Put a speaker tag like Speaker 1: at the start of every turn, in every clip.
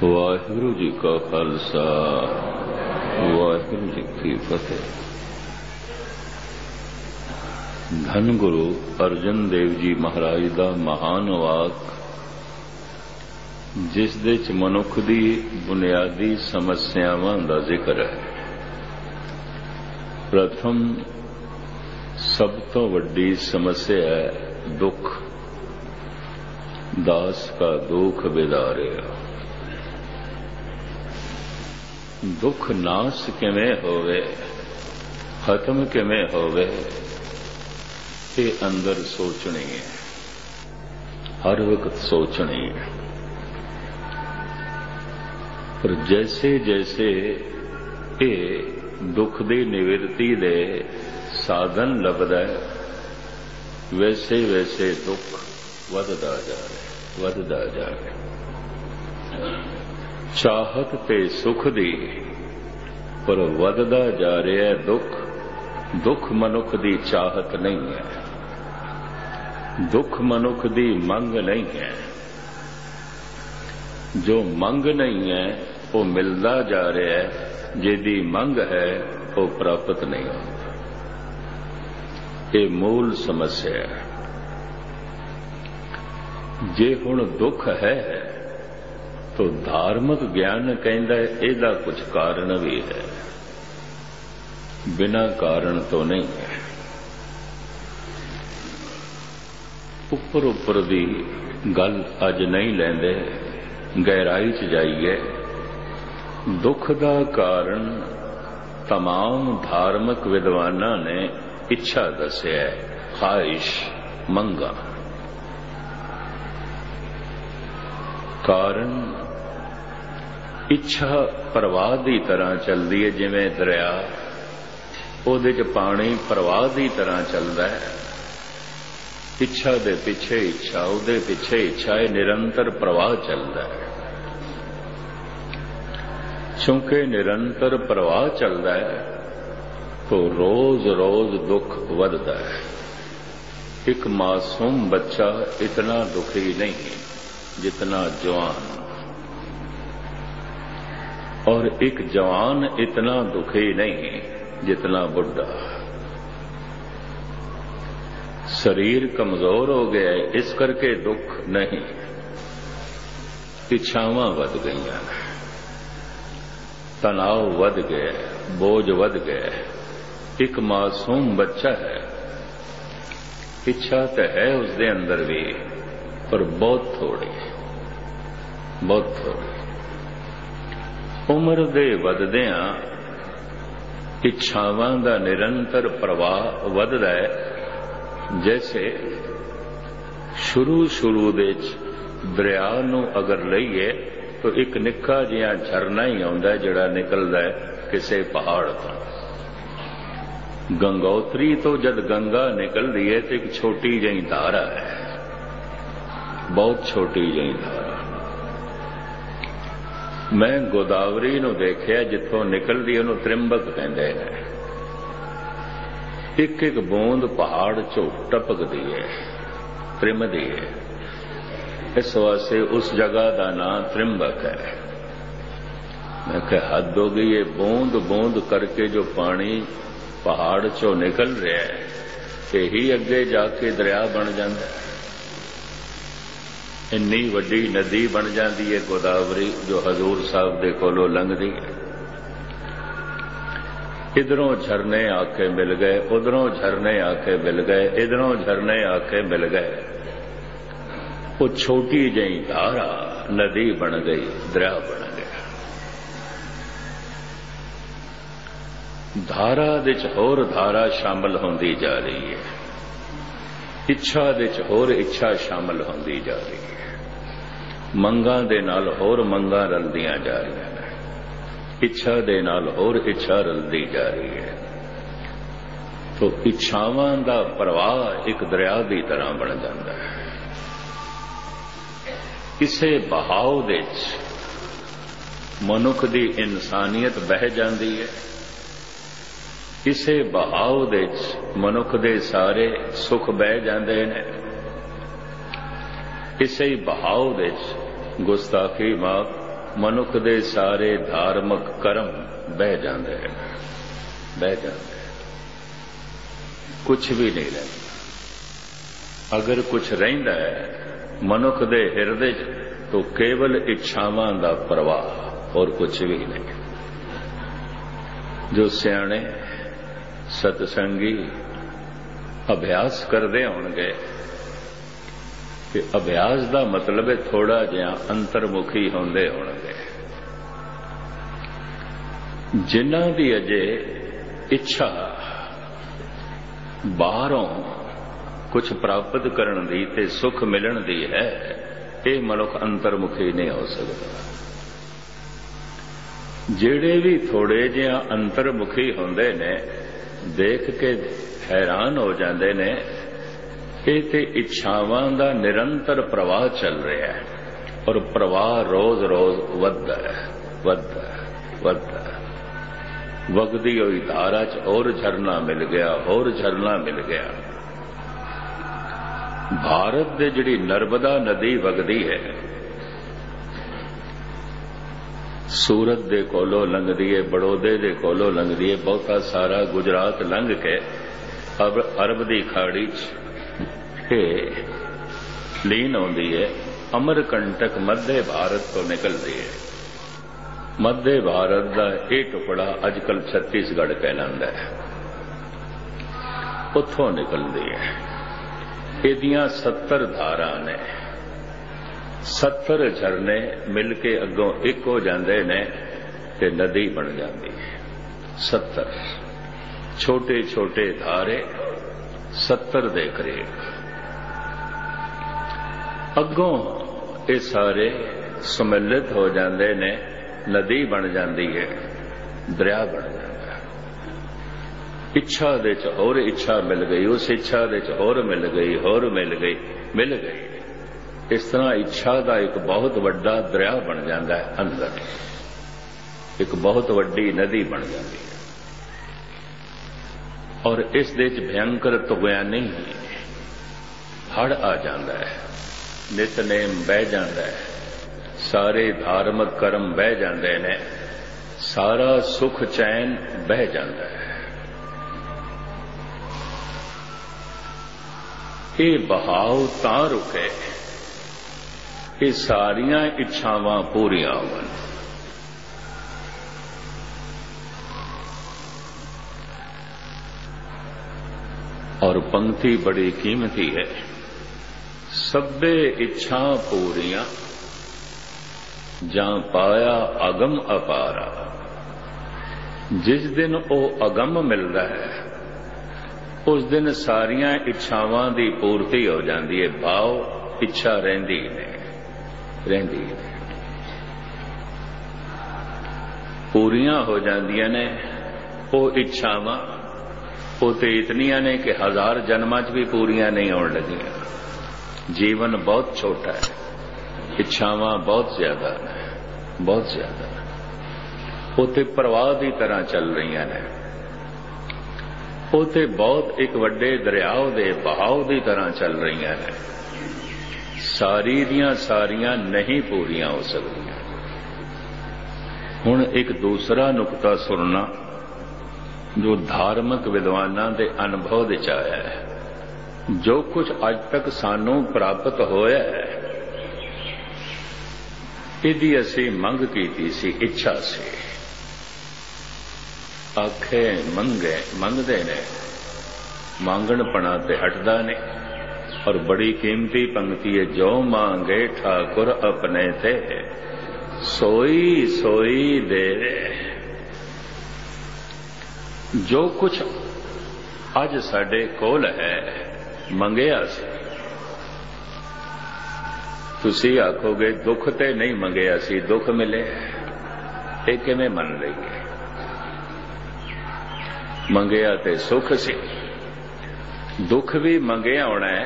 Speaker 1: वाहिगुरु जी का खालसा वाहिगुरु जी की फतेह। धन गुरु अर्जन देव जी महाराज का महान वाक जिस दे च मनुख दी बुनियादी समस्यावां दा जिक्र है। प्रथम सब तो वड्डी समस्या है दुख। दास का दुख बिदारे। दुख नाश किवें होवे, खत्म किवें होवे, ये अंदर सोचनी है, हर वक्त सोचनी है। पर जैसे जैसे ये दुख की निवृत्ति दे साधन लभदा है, वैसे वैसे दुख वधदा जा रहा, वधदा जा रहा। चाहत ते सुख दी पर वधदा जा रहा है दुख। दुख मनुख दी चाहत नहीं है, दुख मनुख दी मंग नहीं है। जो मंग नहीं है वो मिलता जा रहा है, जिहदी मंग है वो प्राप्त नहीं होता। ये मूल समस्या है। जे हुण दुख है तो धार्मिक ज्ञान कहता है ਇਹਦਾ कुछ कारण भी है, बिना कारण तो नहीं है। उपर उपर दी गल अज नहीं लेंदे, गहराई च जाइए। दुख का कारण तमाम धार्मिक विद्वानां ने इच्छा दस्या है, ख्वाहिश, मंगा। कारण इच्छा प्रवाह की तरह चलती है, जिवें दरिया उहदे च पानी प्रवाह की तरह चलता है। इच्छा दे पिछे इच्छा, उहदे पिछे इच्छा, निरंतर प्रवाह चलता है। चूंकि निरंतर प्रवाह चलता है तो रोज रोज दुख वधदा है। एक मासूम बच्चा इतना दुखी नहीं जितना जवान, और एक जवान इतना दुखी नहीं जितना बुढ़ा। शरीर कमजोर हो गया है, इस करके दुख नहीं, इच्छावां वध गई, तनाव वध गया, बोझ वध गया। एक मासूम बच्चा है, इच्छा तो है उसके अंदर भी, पर बहुत थोड़ी, बहुत थोड़ी। उम्र दे वधदियां इच्छावां दा निरंतर प्रवाह वधदा है। जैसे शुरू शुरू दे दरिया नूं अगर लईए तो एक निक्का जिहा झरना ही आउंदा जिहड़ा निकलदा है किसी पहाड़ तो। गंगोत्री तो जद गंगा निकलदी है तो एक छोटी जी धारा है, बहुत छोटी जी धारा। मैं गोदावरी नूं देखिया, जिथों निकलदी उहनूं त्रिंबक कहंदे हैं। एक एक बूंद पहाड़ चों टपकदी है, त्रिमदी है। इस वास्ते उस जगह का नाम त्रिंबक है। मैं कहा हद हो गई, ये बूंद बूंद करके जो पानी पहाड़ चों निकल रहा है, यही अगे जाके दरिया बन जाता है। इन्नी वड्डी नदी बन जाती है गोदावरी, जो हजूर साहब दे कोलों लंघदी है। इधरों झरने आके मिल गए, उधरों झरने आके मिल गए, इधरों झरने आके मिल गए। वो छोटी जी धारा नदी बन गई, दरिया बन गया। धारा दे च होर धारा शामिल होंदी जा रही है, इच्छा दे च होर इच्छा शामिल होंदी जा रही है। मंगां दे नाल होर मंगां रलदियां जा रही हैं, इच्छा दे नाल होर इच्छा रलदी जा रही है। तो इच्छावां दा प्रवाह एक दरिया की तरह बन जाता है। इसे बहाव दे मनुख दी इंसानियत बह जाती है। इसे बहाव दे मनुख दे सारे सुख बह जाते हैं। इसे बहाव दे गुस्ताखी माफ, ਮਨੁੱਖ ਦੇ ਸਾਰੇ ਧਾਰਮਿਕ ਕਰਮ ਬਹਿ ਜਾਂਦੇ ਹਨ, ਬਹਿ ਜਾਂਦੇ। ਕੁਛ ਵੀ ਨਹੀਂ ਰਹਿੰਦਾ। ਅਗਰ ਕੁਛ ਰਹਿੰਦਾ ਹੈ ਮਨੁੱਖ ਦੇ ਹਿਰਦੇ 'ਚ ਤਾਂ ਕੇਵਲ ਇੱਛਾਵਾਂ ਦਾ ਪ੍ਰਵਾਹ, ਹੋਰ ਕੁਛ ਵੀ ਨਹੀਂ। ਜੋ ਸਿਆਣੇ ਸਤਸੰਗੀ ਅਭਿਆਸ ਕਰਦੇ ਹੋਣਗੇ ਕਿ ਅਭਿਆਸ ਦਾ ਮਤਲਬ ਹੈ ਥੋੜਾ ਜਿਹਾ ਅੰਤਰਮੁਖੀ ਹੁੰਦੇ ਹੋਣਗੇ। ਜਿਨ੍ਹਾਂ ਦੀ ਅਜੇ ਇੱਛਾ ਬਾਹਰੋਂ ਕੁਝ ਪ੍ਰਾਪਤ ਕਰਨ ਦੀ ਤੇ ਸੁਖ ਮਿਲਣ ਦੀ ਹੈ, ਇਹ ਮਨੁੱਖ ਅੰਤਰਮੁਖੀ ਨਹੀਂ ਹੋ ਸਕਦਾ। ਜਿਹੜੇ ਵੀ ਥੋੜੇ ਜਿਹਾ ਅੰਤਰਮੁਖੀ ਹੁੰਦੇ ਨੇ ਦੇਖ ਕੇ ਹੈਰਾਨ ਹੋ ਜਾਂਦੇ ਨੇ, ਇਹ ਤੇ ਇੱਛਾਵਾਂ ਦਾ ਨਿਰੰਤਰ ਪ੍ਰਵਾਹ ਚੱਲ ਰਿਹਾ ਹੈ ਔਰ ਪ੍ਰਵਾਹ ਰੋਜ਼-ਰੋਜ਼ ਵੱਧਦਾ ਹੈ, ਵੱਧਦਾ ਹੈ, ਵੱਧਦਾ ਹੈ। ਵਗਦੀ ਹੋਈ ਧਾਰਾ 'ਚ ਹੋਰ ਝਰਨਾ ਮਿਲ ਗਿਆ, ਹੋਰ ਝਰਨਾ ਮਿਲ ਗਿਆ। ਭਾਰਤ ਦੇ ਜਿਹੜੀ ਨਰਮਦਾ ਨਦੀ ਵਗਦੀ ਹੈ, ਸੂਰਤ ਦੇ ਕੋਲੋਂ ਲੰਘਦੀ ਹੈ, ਬੜੌਦੇ ਦੇ ਕੋਲੋਂ ਲੰਘਦੀ ਹੈ, ਬਹੁਤਾ ਸਾਰਾ ਗੁਜਰਾਤ ਲੰਘ ਕੇ ਅਰਬ ਦੀ ਖਾੜੀ 'ਚ ਲੀਨ ਆਉਂਦੀ ਹੈ। ਅਮਰਕੰਟਕ ਮੱਧੇ ਭਾਰਤ ਤੋਂ ਨਿਕਲਦੀ ਹੈ। ਮੱਧੇ ਭਾਰਤ ਦਾ ਇਹ ਟੁਕੜਾ ਅੱਜਕੱਲ ਛੱਤੀਸਗੜ੍ਹ ਕਹਿਲਾਂਦਾ ਹੈ, ਉੱਥੋਂ ਨਿਕਲਦੀ ਹੈ। ਇਹਦੀਆਂ 70 ਧਾਰਾਂ ਨੇ, 70 ਝਰਨੇ ਮਿਲ ਕੇ ਅੱਗੋਂ ਇੱਕ ਹੋ ਜਾਂਦੇ ਨੇ ਤੇ ਨਦੀ ਬਣ ਜਾਂਦੀ ਹੈ। 70 ਛੋਟੇ ਛੋਟੇ ਧਾਰੇ 70 ਦੇ ਕਰੀਬ। ਅੱਗੋਂ ਇਹ ਸਾਰੇ ਸਮਿਲਿਤ ਹੋ ਜਾਂਦੇ ਨੇ, ਨਦੀ ਬਣ ਜਾਂਦੀ ਹੈ, ਦਰਿਆ ਬਣ ਜਾਂਦਾ। ਇੱਛਾ ਦੇ ਚ ਹੋਰ ਇੱਛਾ ਮਿਲ ਗਈ, ਉਸ ਇੱਛਾ ਦੇ ਚ ਹੋਰ ਮਿਲ ਗਈ, ਹੋਰ ਮਿਲ ਗਈ, ਮਿਲ ਗਈ। ਇਸ ਤਰ੍ਹਾਂ ਇੱਛਾ ਦਾ ਇੱਕ ਬਹੁਤ ਵੱਡਾ ਦਰਿਆ ਬਣ ਜਾਂਦਾ ਹੈ ਅੰਦਰ, ਇੱਕ ਬਹੁਤ ਵੱਡੀ ਨਦੀ ਬਣ ਜਾਂਦੀ ਹੈ। ਔਰ ਇਸ ਦੇ ਚ ਭਿਅੰਕਰ ਤੁਗਿਆਨੀ ਹੜ ਆ ਜਾਂਦਾ ਹੈ, ਨਿਤਨੇਮ ਬਹਿ ਜਾਂਦਾ ਹੈ, ਸਾਰੇ ਧਾਰਮਿਕ ਕਰਮ ਬਹਿ ਜਾਂਦੇ ਨੇ, ਸਾਰਾ ਸੁਖ ਚੈਨ ਬਹਿ ਜਾਂਦਾ ਹੈ। ਇਹ ਬਹਾਵ ਤਾਂ ਰੁਕੇ, ਇਹ ਸਾਰੀਆਂ ਇੱਛਾਵਾਂ ਪੂਰੀਆਂ ਹੋਣ। और पंक्ति बड़ी कीमती है। सब्बे इच्छा पूरियां जां पाया अगम अपारा। जिस दिन वो अगम मिलता है उस दिन सारियां इच्छावां दी पूर्ति हो जाती है। भाव इच्छा रहिंदी ने पूरियां हो जांदियां ने। वो इच्छावां वो तो इतनियां ने कि 1000 जन्मां च भी पूरियां नहीं होने लगियां। जीवन बहुत छोटा है, इच्छावां बहुत ज्यादा ने, बहुत ज्यादा। वो तो प्रवाह की तरह चल रही ने, वो तो बहुत एक वड्डे दरियाव दे बहाव की तरह चल रही ने। सारी दियां सारियां नहीं पूरियां हो सकदियां। हुण एक दूसरा नुकता सुनना जो धार्मिक विद्वानां दे अनुभव विच आया है। जो कुछ अज तक सानू प्राप्त होया है इहदी असीं मंग कीती सी, इच्छा सी। आखे मंगदे ने, मांगणपणा ते हटदा ने। और बड़ी कीमती पंक्ति है, जो मांगे ठाकुर अपने ते सोई सोई देवे। जो कुछ अज साडे कोल है मंगिया सी। तुसी आखोगे दुख ते नहीं मंगिया सी, दुख मिले। ये किवें मन लईए? मंगिया ते सुख सी, दुख भी मंगिया होना है,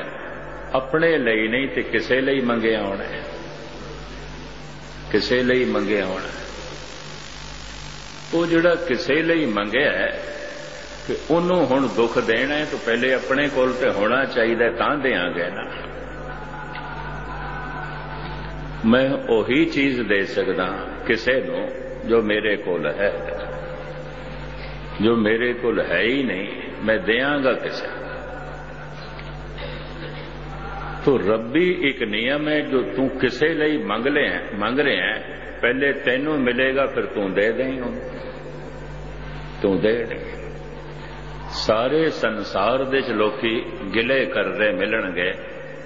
Speaker 1: अपने ਲਈ नहीं ते किसे ਲਈ मंगिया होना है, किसे ਲਈ मंगिया होना है। वो जिहड़ा किसे ਲਈ मंगिया है कि उन्होंने हुण दुख देना है तो पहले अपने कोल ते होना चाहिए, तां देंगे ना। मैं ਉਹੀ चीज दे सकदा किसे नूं जो मेरे कोल है। जो मेरे कोल है ही नहीं मैं देंगा किसे। तो रब्बी एक नियम है जो तू किसे लिए मंग रहे हैं, पहले तेनों मिलेगा फिर तू दे दें। तू दे दे। सारे संसार दे लोकी गिले कर रहे मिलणगे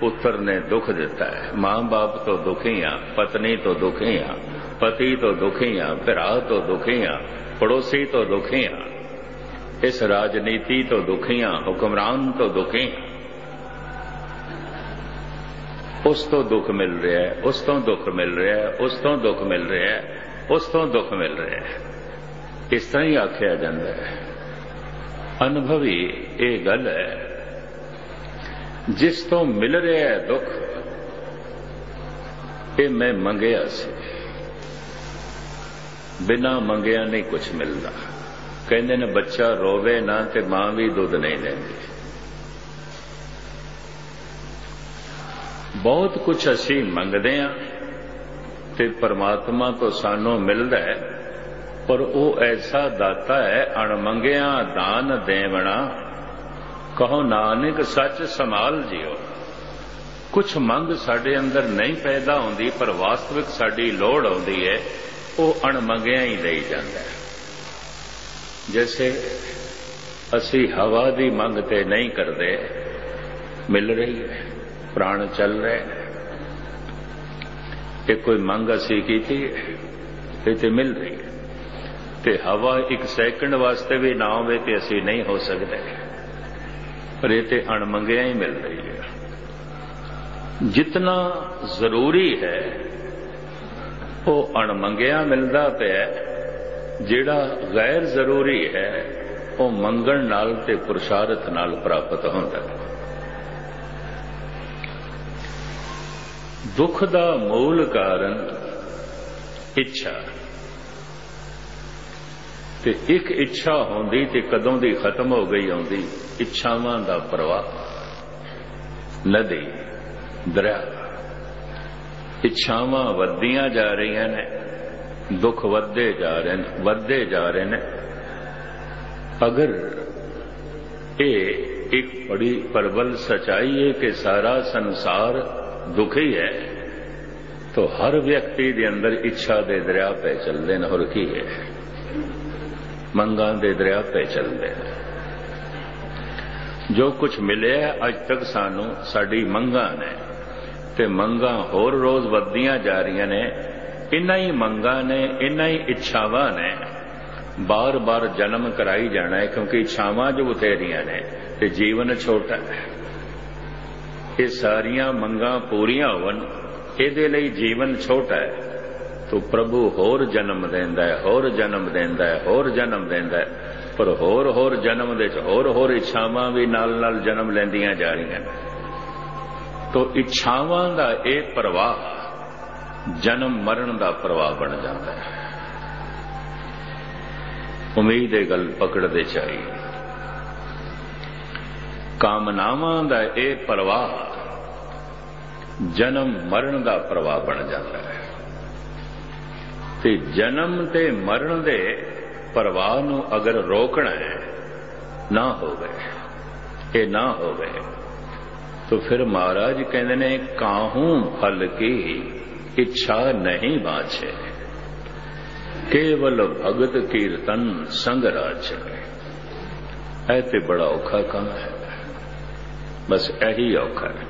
Speaker 1: पुत्र ने दुख दिता है। मां बाप तो दुखी हाँ, पत्नी तो दुखी हाँ, पति तो दुखी हाँ, भरा तो दुखी हाँ, पड़ोसी तो दुखी हाँ, इस राजनीति तो दुखी हाँ, हुक्मरान तो दुखी हाँ। उस तो दुख मिल रहा है, उस तो दुख मिल रहा है, उस तो दुख मिल रहा है, उस तो दुख मिल रहा है। इस तरह ही आख्या जाता है। अनुभवी ये गल है, जिस तो मिल रहा है दुख ये मैं मंगया सी, बिना मंगया नहीं कुछ मिलता। कहते ने बच्चा रोवे ना ते मां भी दुध नहीं लेंदी। बहुत कुछ असी मंगदे हां ते परमात्मा तो सानू मिलदा है, पर वो ऐसा दाता है अणमंगिया दान देवना। कहो नानक सच संभाल जियो। कुछ मंग साडे अंदर नहीं पैदा होंदी, पर वास्तविक साडी लोड़ आउंदी है, वो अणमंगिया ही दई जांदा है। जैसे असी हवा की मंग ते नहीं करते, मिल रही है, प्राण चल रहे हैं, ये कोई मंग असी कीती है, ये ते मिल रही है। ते हवा एक सैकंड वास्ते भी ना होवे ते असी नहीं हो सकते, पर ये ते अणमंगिया ही मिल रही है। जितना जरूरी है वो अणमंगिया मिलता पे है, जिहड़ा गैर जरूरी है वो मंगण नाल ते पुरुषार्थ नाल प्राप्त होंदा है। दुख दा मूल कारण इच्छा, ते एक इच्छा होंदी ते कदों दी खत्म हो गई होंदी। इच्छावां दा प्रवाह, नदी, दरिया, इच्छावां वधियां जा रही ने, दुख वधदे जा रहे ने। अगर ये एक बड़ी प्रबल सच्चाई है कि सारा संसार दुखी है, तो हर व्यक्ति के अंदर इच्छा दे दरिया पे चलते हैं। होर की है, मंगां दे दरिया पे चलते हैं। जो कुछ मिले अज तक सानू साडी मंगां ने, ते मंगां होर रोज वधियां जा रही ने। इन्हां ही मंगां ने, इन्हां ही इच्छावां ने बार बार जन्म कराई जाना है, क्योंकि इच्छावां जो बथेरियां ने ते जीवन छोटा है। ये सारियां मंगां पूरियां होवन, इहदे लई जीवन छोटा है, तो प्रभु होर जन्म देंदा है, होर जन्म देंदा है, होर जन्म देंदा है। पर होर होर जन्म दे होर होर इच्छावां भी नाल नाल जन्म लैंदियां जा रही हैं। तो इच्छावां दा एक प्रवाह जन्म मरण दा प्रवाह बन जाता है। उम्मीद ये गल पकड़ते चाहिए। कामनावां दा एक प्रवाह जन्म मरण दा प्रवाह बन जाता है। ते जन्म ते मरण दे प्रवाह नूं अगर रोकना है, ना हो गए, ये ना हो गए, तो फिर महाराज कहते ने काहूं फल की इच्छा नहीं बाछे, केवल भगत कीर्तन संग राचे। ऐ ते बड़ा औखा काम है, बस यही औखा है।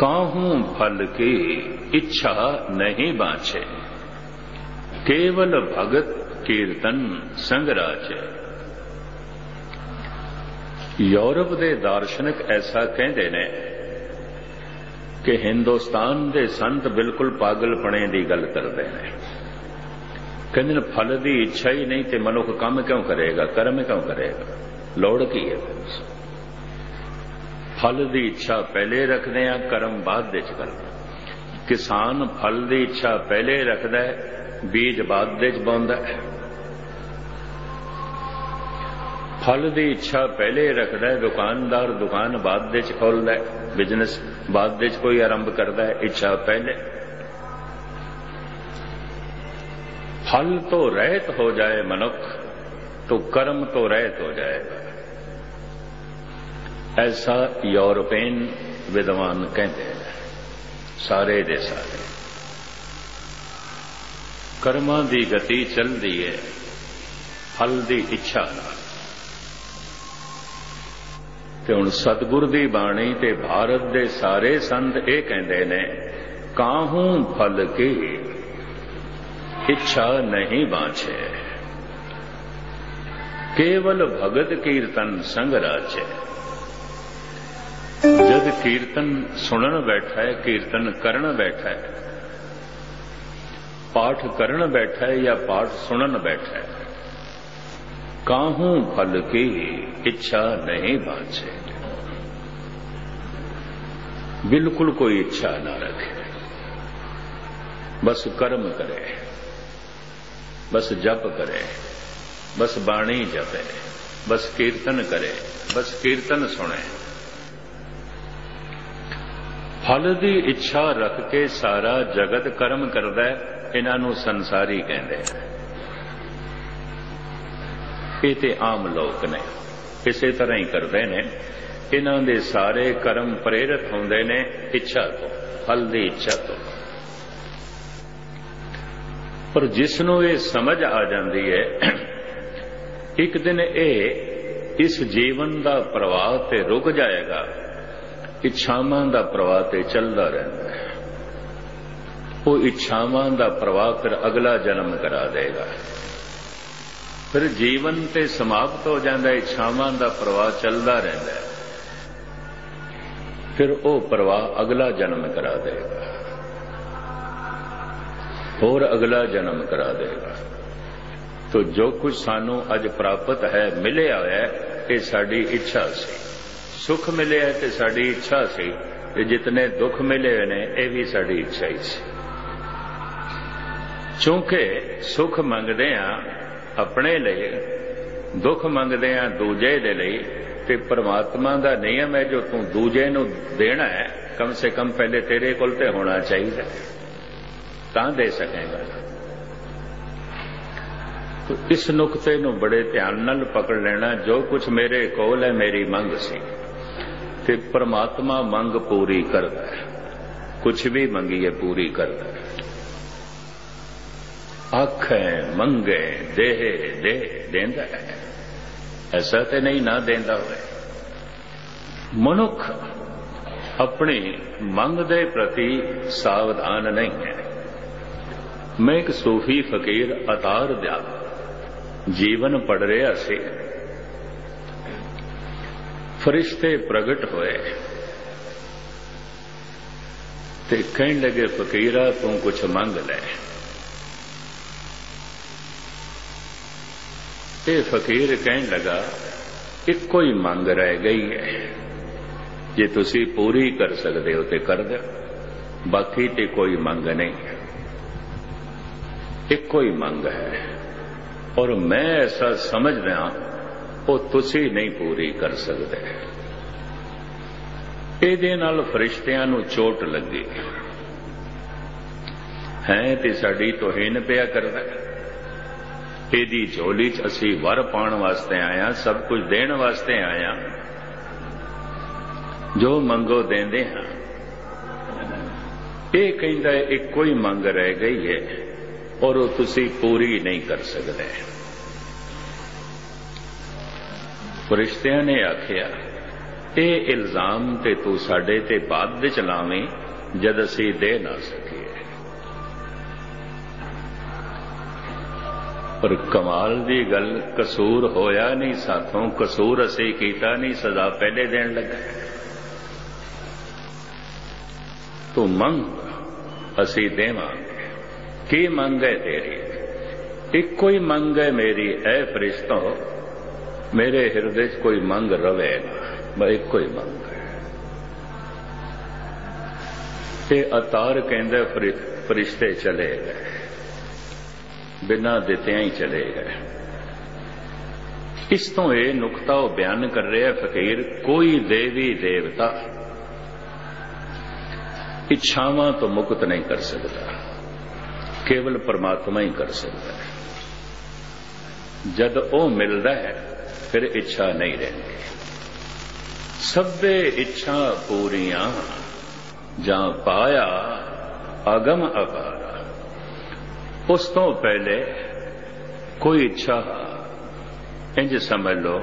Speaker 1: काहूं फल की इच्छा नहीं बाछे, केवल भगत कीर्तन संग राचे। यूरोप के दार्शनिक ऐसा कहते ने कि हिंदुस्तान के संत बिल्कुल पागलपने की गल करते हैं। कहते हैं फल की इच्छा ही नहीं तो मनुख काम क्यों करेगा, कर्म क्यों करेगा, लोड़ की है। फल की इच्छा पहले रखते हैं, कर्म बाद करते। किसान फल की इच्छा पहले रखता है, बीज बाद बोंदा है। फल की इच्छा पहले रखता है, दुकानदार दुकान बाद खोलता है, बिजनेस बाद विच कोई आरंभ करता है, इच्छा पहले। फल तो रहित हो जाए मनुख तो कर्म तो रहित हो जाएगा, ऐसा यूरोपियन विद्वान कहते हैं। सारे दे सारे कर्मां दी गति चलदी है फल दी इच्छा नाल। ते हुण सतगुर दी बाणी ते भारत दे सारे संत ये कहंदे ने, काहू फल की इच्छा नहीं बांछे, केवल भगत कीर्तन संग राजे। जद कीर्तन सुनन बैठा है, कीर्तन करन बैठा है, पाठ करन बैठा है या पाठ सुनन बैठा है, काहू फल की इच्छा नहीं बांछे। बिल्कुल कोई इच्छा ना रखे, बस कर्म करे, बस जप करे, बस बाणी जपे, बस कीर्तन करे, बस कीर्तन सुने। फल की इच्छा रख के सारा जगत कर्म करता है, इन्हों संसारी कहते हैं। ये तो आम लोग ने, इसे तरह ही करते हैं। इन्हों के सारे कर्म प्रेरित होंगे ने इच्छा तो, फल की इच्छा तो। पर जिसनों ये समझ आ जाती है, एक दिन ये इस जीवन का प्रवाह ते रुक जाएगा, इच्छावां का प्रवाह ते चलता रहता है। वो इच्छावां का प्रवाह फिर अगला जन्म करा देगा, फिर जीवन ते समाप्त हो जाता है, इच्छावां का प्रवाह चलता रहता है, फिर वो प्रवाह अगला जन्म करा देगा, और अगला जन्म करा देगा। तो जो कुछ सानू अज प्राप्त है, मिले है, ये साडी इच्छा सी। सुख मिले है तो साडी इच्छा सी, ते जितने दुख मिले ने ये भी साडी इच्छा ही सी। चूंकि सुख मंगदे आ अपने लिए, दुख मंगदे आ दूजे दे लिए, ते परमात्मा का नियम है जो तू दूजे नू देना है, कम से कम पहले तेरे कोल ते होना चाहिए, तां दे सकेगा। तो इस नुकते नू बड़े ध्यान नाल पकड़ लेना। जो कुछ मेरे कोल है मेरी मंग सी, ते परमात्मा मंग पूरी करता है, कुछ भी मंगीए पूरी करता है। आखें मंगे देहे दे देंदा है, ऐसा तो नहीं ना देंदा होए। मनुख अपनी मंग दे प्रति सावधान नहीं है। मैं एक सूफी फकीर अतार दा जीवन पढ़ रहा सी, फरिश्ते प्रगट होए ते कहने लगे, फकीरा तू कुछ मंग ले। ते फकीर कहने लगा, इको ही मंग रह गई है, जे तुसी पूरी कर सकते हो तो कर दो, बाकी ते कोई मंग नहीं है। इको ही मंग है, और मैं ऐसा समझ रहा वो तुसी नहीं पूरी कर सकते। ਇਹਦੇ ਨਾਲ फरिश्तियां नू चोट लगी है, ते साडी तोहीन पिया करदा। ਇਹਦੀ झोली च असी वर पाउण वास्ते आया, सब कुछ देण वास्ते आया, जो मंगो देंदे हां। ये कहंदा इको ही मंग रह गई है, और वो तुसी पूरी नहीं कर सकते। फरिश्तियां ने आखिया, ये इल्जाम ते तू साडे ते बाद विच लावें, जद असी दे ना सकीए। पर कमाल दी गल, कसूर होया नहीं साथों, कसूर असी कीता नहीं, सजा पहले देण लगा। तू मंग असी देवांगे। की मंग है तेरी? इको ही मंग है मेरी, ऐ फरिश्तों, मेरे हृदय च कोई मंग रवे ना, मैं इको ही मंग है। ये अतार कहंदा फरिश्ते चले गए, बिना दित्तियां ही चले गए। इस तो यह नुकता वो बयान कर रहा है फकीर, कोई देवी देवता इच्छावां तो मुक्त नहीं कर सकता, केवल परमात्मा ही कर सकता है। जद वो मिलता है फिर इच्छा नहीं रहती। सभे इच्छा पूरियां जां पाया अगम अपारा। उस तो पहले कोई इच्छा इंज समझ लो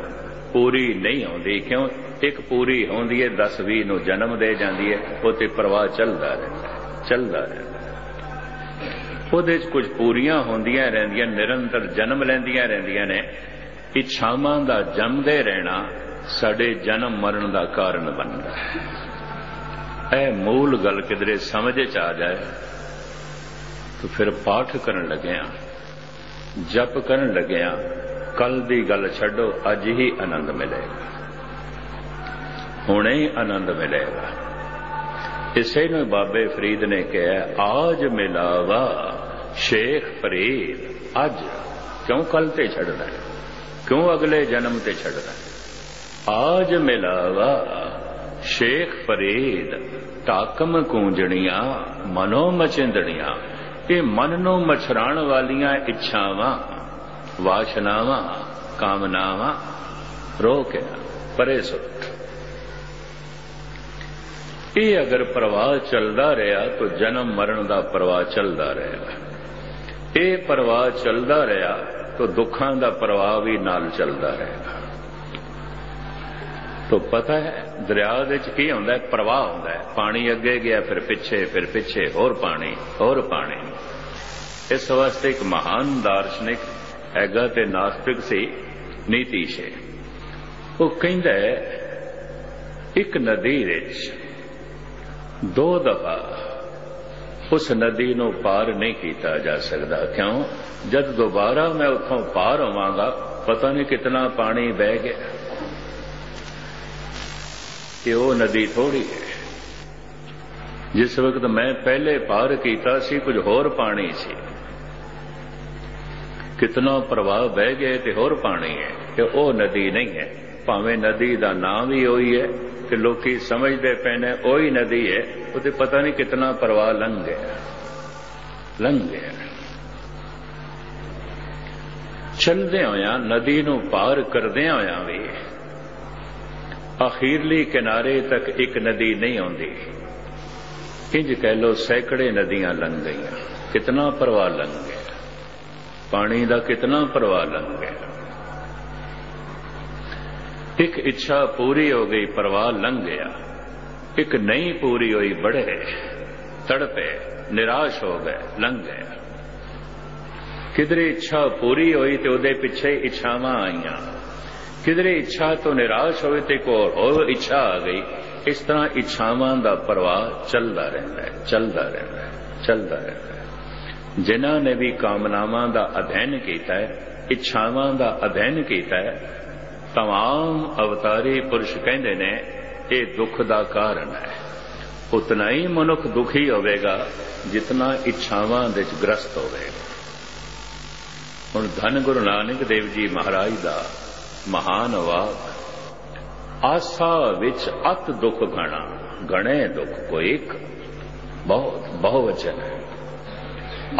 Speaker 1: पूरी नहीं होती। क्यों? एक पूरी होती है 10-20 नूं जन्म दे जाती है, वो तो प्रवाह चलता रहता है। ਉਹਦੇ ਚ कुछ पूरियां होंदियां रहंदियां, निरंतर जन्म लैंदियां रहंदियां ने। इच्छावां दा जमदे रहना साडे जन्म मरण दा कारण बनदा है। ਇਹ मूल गल किधरे समझ च आ जाए तो फिर पाठ करन लग्या, जप करन लग्या, कल दी गल छड्डो, अज ही आनंद मिलेगा, हुणे ही आनंद मिलेगा। इसे ने बाबे फरीद ने कहा, आज मिलावा शेख फरीद। अज क्यों कल ते छड़ना है, क्यों अगले जन्म ते छड़ना है? आज मिलावा शेख फरीद, टाकम कूंजणियां मनो मचिंदणियां। ये मन नूं मछराण वालियां इच्छावां, वासनावां, कामनावां रोके परे सुट। ये अगर प्रवाह चलता रहा तो जन्म मरण का प्रवाह चलता रहेगा। ये प्रवाह चलता रहा तो दुखों का प्रवाह भी नाल चलता रहेगा। तो पता है दरिया की होंदा है, प्रवाह होंदा है, पानी अगे गया फिर पिछे होर पानी। इस वास्ते एक महान दार्शनिक हैगा ते नास्तिक सी, नीतीश। वो कहंदा है एक नदी विच 2 दफा उस नदी नूं पार नहीं किया जा सकता। क्यों? जब दोबारा मैं उतों पार होवांगा पता नहीं कितना पानी बह गया। कि वो नदी थोड़ी है। जिस वक्त मैं पहले पार किया सी कुछ होर पानी सी, कितना प्रवाह बह गए तो होर पानी है, कि वो नदी नहीं है। भावें नदी का नाम ही वही है कि लोग समझते पे ने वही नदी है, वो तो पता नहीं कितना प्रवाह लंघ गया। चलदे होया नदी नूं पार करदे होया भी आखिरली किनारे तक एक नदी नहीं आती। इंज कह लो सैकड़े नदियां लंघ गई, कितना प्रवाह लंघ गया, पानी का कितना प्रवाह लंघ गया। एक इच्छा पूरी हो गई, प्रवाह लंघ गया। एक नहीं पूरी हुई, बड़े तड़पे, निराश हो गए, लंघ गया। किधरे इच्छा पूरी हुई तो उहदे पिछे इच्छावां आईयां, किधरे इच्छा तो निराश हुई तो एक और इच्छा आ गई। इस तरह इच्छावां दा प्रवाह चलता रहता है। जिन्हां ने भी कामनावां दा अध्ययन किया है, इच्छावां दा अध्ययन किया है, तमाम अवतारी पुरुष कहते ने ये दुख का कारण है। उतना ही मनुख दुखी होगा जितना इच्छावां दे ग्रस्त होगा। हुण धन गुरु नानक देव जी महाराज का महान वाक, आसा विच अत दुख घना, घने दुख को एक बहुत बहुवचन है।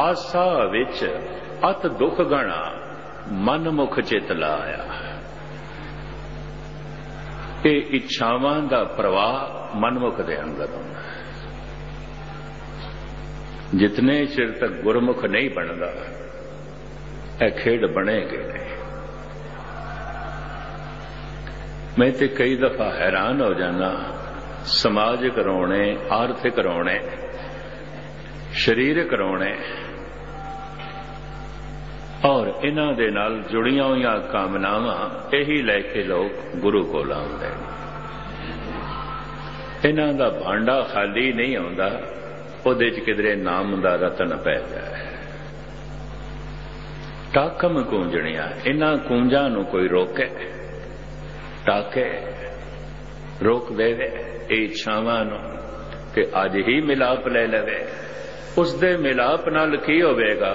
Speaker 1: आसा विच अत दुख घना, मन मुख चित लाया। ये इच्छावां का प्रवाह मनमुख के अंदर होना है। जितने चिर तक गुरमुख नहीं बनता यह खेड बनेगी नहीं। मैं तो कई दफा हैरान हो जाना, समाजिक रोने, आर्थिक रोने, शरीरक रोने और इन्हां दे नाल जुड़ियां हुई कामनावां यही लैके लोग गुरु कोल आउंदे। इन्हां दा भांडा खाली नहीं आउंदा, उहदे च किधरे नाम दा रतन पै जाए। टाकम कूंजणियां, इन्हां कूंजां नूं कोई रोके, टाके, रोक देवे इच्छावां नूं कि अज ही मिलाप ले लवे। उस दे मिलाप नाल की होवेगा?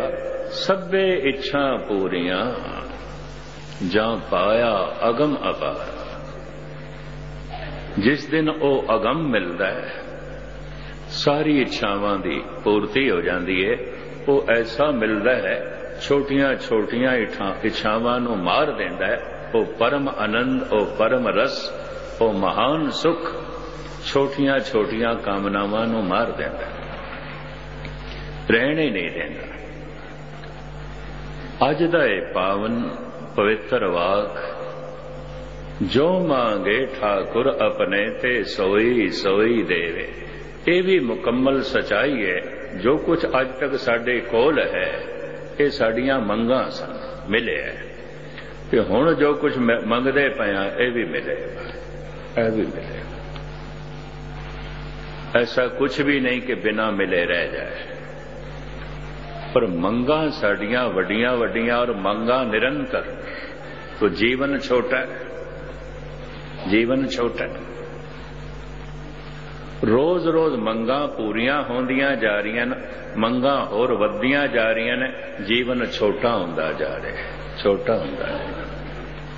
Speaker 1: सभे इच्छा पूरियां जां पाया अगम अपार। जिस दिन वो अगम मिलता है, सारी इच्छावां दी पूर्ति हो जाती है। वो ऐसा मिलता है, छोटियां छोटियां इच्छावां नूं मार देंदा है। वो परम आनंद, वो परम रस, वो महान सुख छोटियां छोटियां कामनावां नूं मार देंदा है, रहने नहीं देंदा। अज दा ये पावन पवित्र वाक, जो मांगे ठाकुर अपने ते सोई सोई देवे, ये भी मुकम्मल सच्चाई है। जो कुछ अज तक साडे कोल है ये साडियां मंगां सन, मिले है, ते हुण जो कुछ मंगदे पए ये भी मिलेगा, ये भी मिलेगा। ऐसा कुछ भी नहीं कि बिना मिले रह जाए। पर मंगां साडियां वड्डियां वड्डियां और मंगां निरंतर, तो जीवन छोटा है, जीवन छोटा है। रोज रोज मंगां पूरियां होंदियां जा रही न, मंगां होर वधियां जा रही ने, जीवन छोटा होंदा जा रहा है, छोटा होंदा है।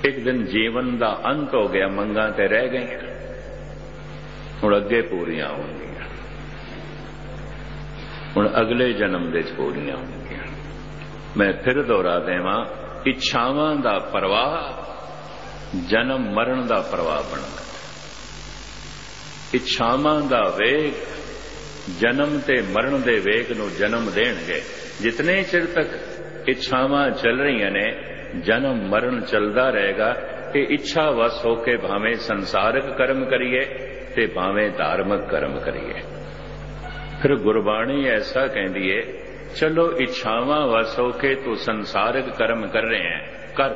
Speaker 1: एक दिन जीवन का अंत हो गया, मंगां ते रह गई, हुण अगे पूरियां होंदियां, हुण अगले जन्म दे पूरियां होंदियां। मैं फिर दोहरा देवां, इच्छावां दा प्रवाह जन्म मरण दा प्रवाह बनदा। इच्छावां दा वेग जन्म ते मरण दे वेग नूं जन्म देणगे। जितने चिर तक इच्छावां चल रही ने, जन्म मरण चलदा रहेगा। ये इच्छा वस होके भावें संसारिक कर्म करिए ते भावें धार्मिक कर्म करिए। फिर गुरबाणी ऐसा कहती है, चलो इच्छावां वस होके तू संसारिक कर्म कर रहे हैं, कर।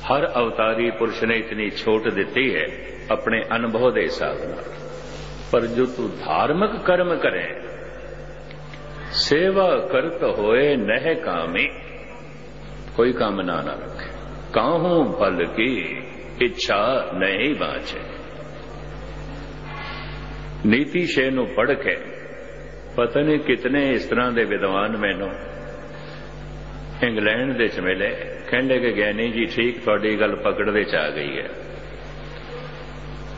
Speaker 1: हर अवतारी पुरुष ने इतनी छूट दी है अपने अनुभव के हिसाब नाल। पर जो तू धार्मिक कर्म करे, सेवा करत होए नह कामी, कोई कामना ना रखे। काहूं फल की इच्छा नहीं बाँचे। नीति शे नूं पढ़ के पता नहीं कितने इस तरह के विद्वान मैनू इंग्लैंड दे मिले, कहने कि ज्ञानी जी ठीक थोड़ी गल पकड़ च आ गई है।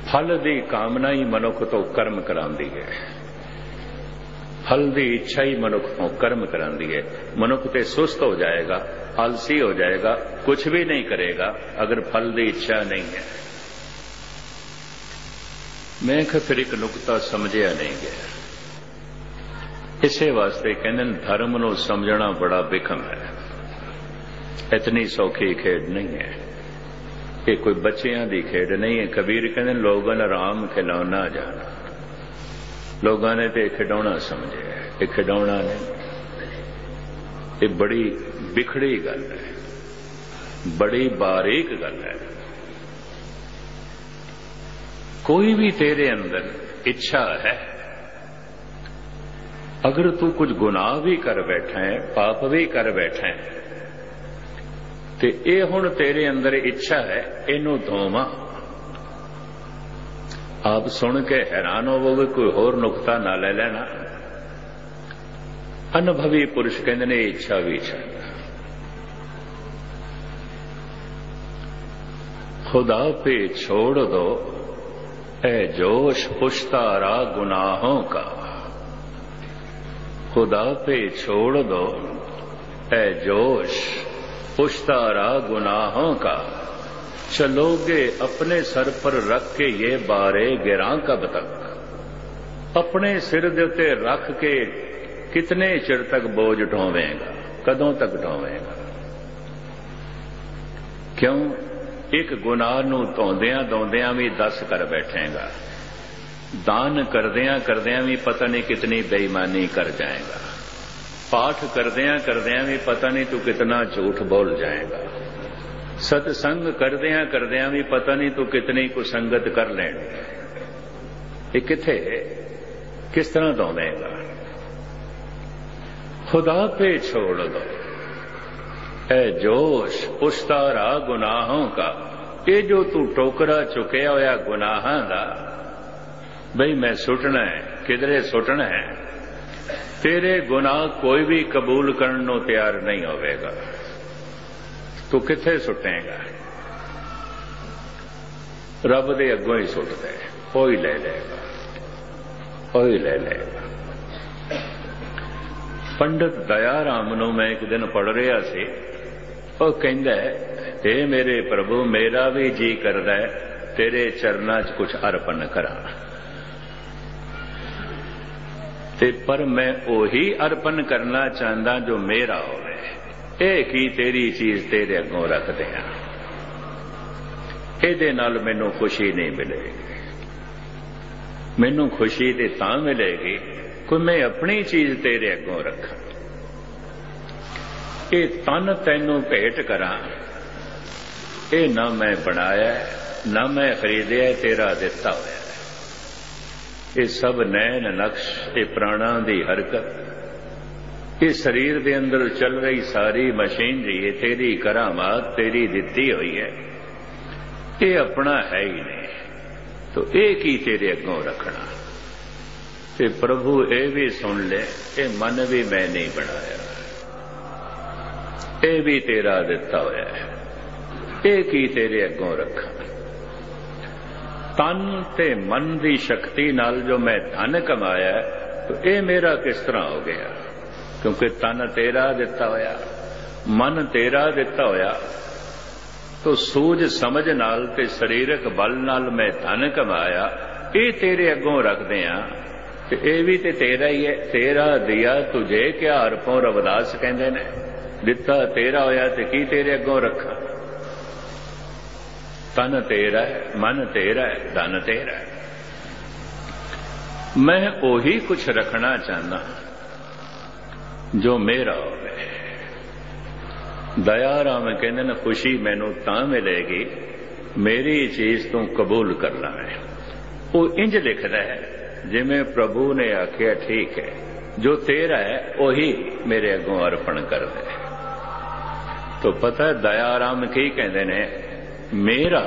Speaker 1: फल की कामना ही मनुख तो कर्म करांदी है, फल की इच्छा ही मनुख तो कर्म करांदी है। मनुख ते सुस्त हो जाएगा, आलसी हो जाएगा, कुछ भी नहीं करेगा अगर फल की इच्छा नहीं है। मैं फिर एक नुकता समझिया नहीं गया। इसे वास्ते कहते धर्म नूं समझना बड़ा विखम है, इतनी सौखी खेड नहीं है। ये कोई बच्चियां दी खेड नहीं है। कबीर कहते लोगों ने राम खिलौना जाना, लोगों ने तो खिडौना समझे, ये खिडौना नहीं। ये बड़ी बिखड़ी गल है, बड़ी बारीक गल है। कोई भी तेरे अंदर इच्छा है, अगर तू कुछ गुनाह भी कर बैठा है, पाप भी कर बैठा है, ते ये हुण तेरे अंदर इच्छा है, इनू धोवा। आप सुन के हैरान होवोगे, कोई होर नुकता ना ले लेना। अनुभवी पुरुष कहते ने इच्छा भी छड्ड। खुदा पे छोड़ दो ए जोश पुश्तारा गुनाहों का, खुदा पे छोड़ दो ए जोश पुश्तारा गुनाहों का। चलोगे अपने सर पर रख के ये बारे गिरा कब तक। अपने सिर दे उत्ते रख के कितने चिर तक बोझ ढोवेगा, कदों तक ढोवेगा। क्यों? एक गुनाह नूं धोंदियां धोंदियां भी 10 कर बैठेगा, दान करदियां करदियां भी पता नहीं कितनी बेईमानी कर जाएगा, पाठ करदियां करदियां भी पता नहीं तू कितना झूठ बोल जाएगा, सत्संग करदियां करदियां भी पता नहीं तू कितनी कुसंगत कर लेगा। ये किथे किस तरह धोवेगा? खुदा पे छोड़ दो ए जोश पुश्तारा गुनाहों का। ये जो तू टोकरा चुकया होया गुनाहां दा, बई मैं सुटना है, किधरे सुटना है, तेरे गुनाह कोई भी कबूल करने को तैयार नहीं होवेगा। तू किथे सुटेगा? रब दे अगों ही सुट दे, कोई ले लेगा। ਉਹ ਹੀ ਲੈ ਲਏਗਾ। ਪੰਡਤ ਦਇਆ ਰਾਮ ਨੂੰ ਮੈਂ ਇੱਕ ਦਿਨ ਪੜ੍ਹ ਰਿਹਾ ਸੀ, ਉਹ ਕਹਿੰਦਾ हे ਮੇਰੇ ਪ੍ਰਭੂ, ਮੇਰਾ ਵੀ ਜੀ ਕਰਦਾ ਹੈ ਤੇਰੇ ਚਰਨਾਂ 'ਚ ਕੁਝ ਅਰਪਣ ਕਰਾਂ, ਤੇ ਪਰ ਮੈਂ ਉਹੀ ਅਰਪਣ ਕਰਨਾ ਚਾਹੁੰਦਾ ਜੋ ਮੇਰਾ ਹੋਵੇ। ਇਹ ਕੀ ਤੇਰੀ ਚੀਜ਼ ਤੇਰੇ ਅੱਗੋਂ ਰੱਖਦੇ ਆ, ਇਹਦੇ ਨਾਲ ਮੈਨੂੰ ਖੁਸ਼ੀ ਨਹੀਂ ਮਿਲੇਗੀ। ਮੈਨੂੰ ਖੁਸ਼ੀ ਤੇ ਤਾਂ ਮਿਲੇਗੀ ਕਿ ਮੈਂ ਆਪਣੀ ਚੀਜ਼ ਤੇਰੇ ਅੱਗੋਂ ਰੱਖਾਂ। ਇਹ ਤਨ ਤੈਨੂੰ ਭੇਟ ਕਰਾਂ, ਇਹ ਨਾ ਮੈਂ ਬਣਾਇਆ ਨਾ ਮੈਂ ਖਰੀਦਿਆ, ਤੇਰਾ ਦਿੱਤਾ ਹੋਇਆ। ਇਹ ਸਭ ਨੈਣ ਨਕਸ਼, ਇਹ ਪ੍ਰਾਣਾਂ ਦੀ ਹਰਕਤ, ਇਹ ਸਰੀਰ ਦੇ ਅੰਦਰ ਚੱਲ ਰਹੀ ਸਾਰੀ ਮਸ਼ੀਨਰੀ, ਇਹ ਤੇਰੀ ਕਰਾਮਾਤ, ਤੇਰੀ ਦਿੱਤੀ ਹੋਈ ਹੈ। ਇਹ ਆਪਣਾ ਹੈ ਹੀ ਨਹੀਂ, तो ਇਹ ਕੀ ਤੇਰੇ ਅੱਗੋਂ ਰੱਖਣਾ। ਤੇ ਪ੍ਰਭੂ ਇਹ ਵੀ ਸੁਣ ਲੈ, ਇਹ ਮਨ ਵੀ ਮੈਂ ਨਹੀਂ ਬਣਾਇਆ, ਇਹ ਵੀ ਤੇਰਾ ਦਿੱਤਾ ਹੋਇਆ ਹੈ। ਇਹ ਕੀ ਤੇਰੇ ਅੱਗੋਂ ਰੱਖਾਂ। ਤਨ ਤੇ ਮਨ ਦੀ ਸ਼ਕਤੀ ਨਾਲ ਜੋ ਮੈਂ ਧਨ ਕਮਾਇਆ, ਤੇ ਇਹ ਮੇਰਾ ਕਿਸ ਤਰ੍ਹਾਂ ਹੋ ਗਿਆ? ਕਿਉਂਕਿ ਤਨ ਤੇਰਾ ਦਿੱਤਾ ਹੋਇਆ, ਮਨ ਤੇਰਾ ਦਿੱਤਾ ਹੋਇਆ, तो सूझ समझ नाल ते शरीरक बल नाल मैं धन कमाया, ये तेरे अगों रखदे आ ते ये भी ते तेरा ही है। तेरा दिया तुझे क्या अरपों, रविदास कहंदे ने, दिता तेरा होया ते की तेरे अगों रखा। तन तेरा है, मन तेरा है, धन तेरा है, मैं ओही कुछ रखना चाहना जो मेरा होवे। दया राम कहते हैं खुशी मैनू तां मिलेगी मेरी चीज तू कबूल करना है। वो इंज लिखता है जिमें प्रभु ने आख्या ठीक है, जो तेरा है वही मेरे अगों अर्पण कर दे। तो पता है दया राम की कहते ने, मेरा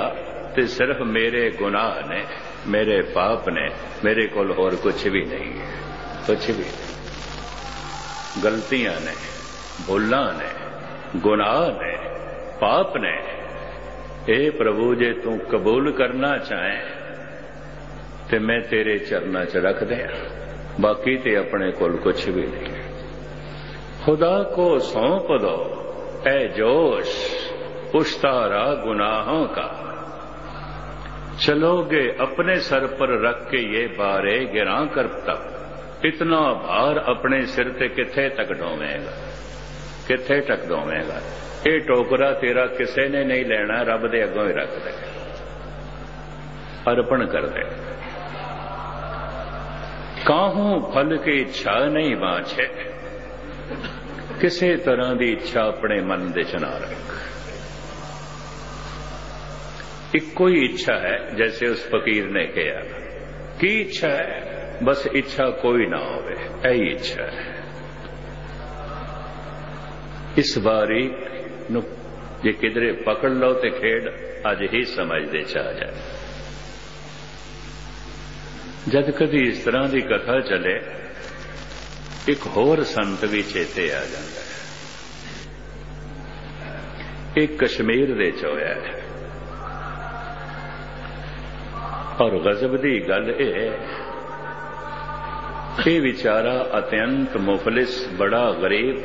Speaker 1: ते सिर्फ मेरे गुनाह ने, मेरे पाप ने, मेरे कोल होर कुछ भी नहीं है, कुछ भी नहीं। गलतियां ने, भुलां ने, गुनाह ने, पाप ने। हे प्रभु जे तू कबूल करना चाहे ते मैं तेरे चरणा च रख दिया, बाकी ते अपने कोल कुछ भी नहीं। खुदा को सौंप दो ऐ जोश उश्तारा गुनाहों का, चलोगे अपने सर पर रख के ये बारे गिरा कर तक। इतना भार अपने सिर ते किथे तक ढोवेगा, किथे टक दोवेगा। ये टोकरा तेरा किसी ने नहीं लेना, रब दे अगों ही रख दे, अर्पण कर दे। काहू फल की इच्छा नहीं बांछे, किसी तरह की इच्छा अपने मन दे च ना रख। इक्को ही इच्छा है, जैसे उस फकीर ने कहा की इच्छा है, बस इच्छा कोई ना होवे, यही इच्छा है। इस बारी नू जे किधरे पकड़ लो तो खेड अज ही समझते चा जाए। जद कभी इस तरह की कथा चले, एक होर संत भी चेते आ जाता है। एक कश्मीर दे च होया है, और गजब की गल ये विचारा अत्यंत मुफलिस, बड़ा गरीब,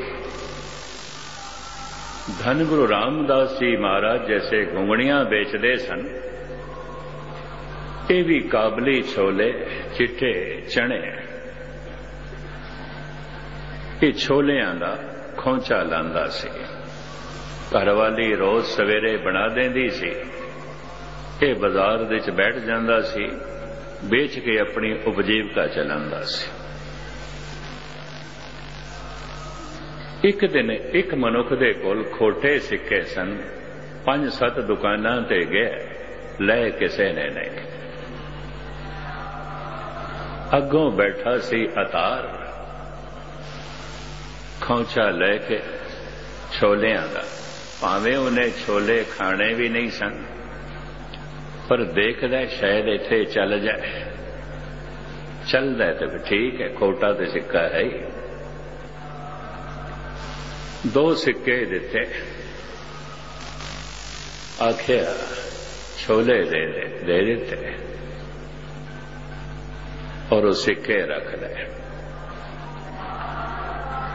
Speaker 1: धन गुरु रामदास जी महाराज जैसे घुंगणियां बेचते सन, ये भी काबली छोले, चिट्टे चने, ये छोलियां दा खोंचा लांदा सी। घरवाली रोज सवेरे बना देंदी सी, ये बाजार दे च बैठ जांदा सी, बेच के अपनी उपजीविका चलांदा सी। एक दिन एक मनुख दे कोल खोटे सिक्के सन, 5-7 दुकानां ते गए, ले किसे ने नहीं। अगों बैठा सी अतार, खोंचा लेके छोलियां दा, भावें उन्हें छोले खाने भी नहीं सन, पर देखदा शायद इत्थे चल जाए। चलदा तो ठीक है, खोटा तो सिक्का है ही। 2 सिक्के दिते, आख्या छोले दे दिते। और वो सिक्के रख ले।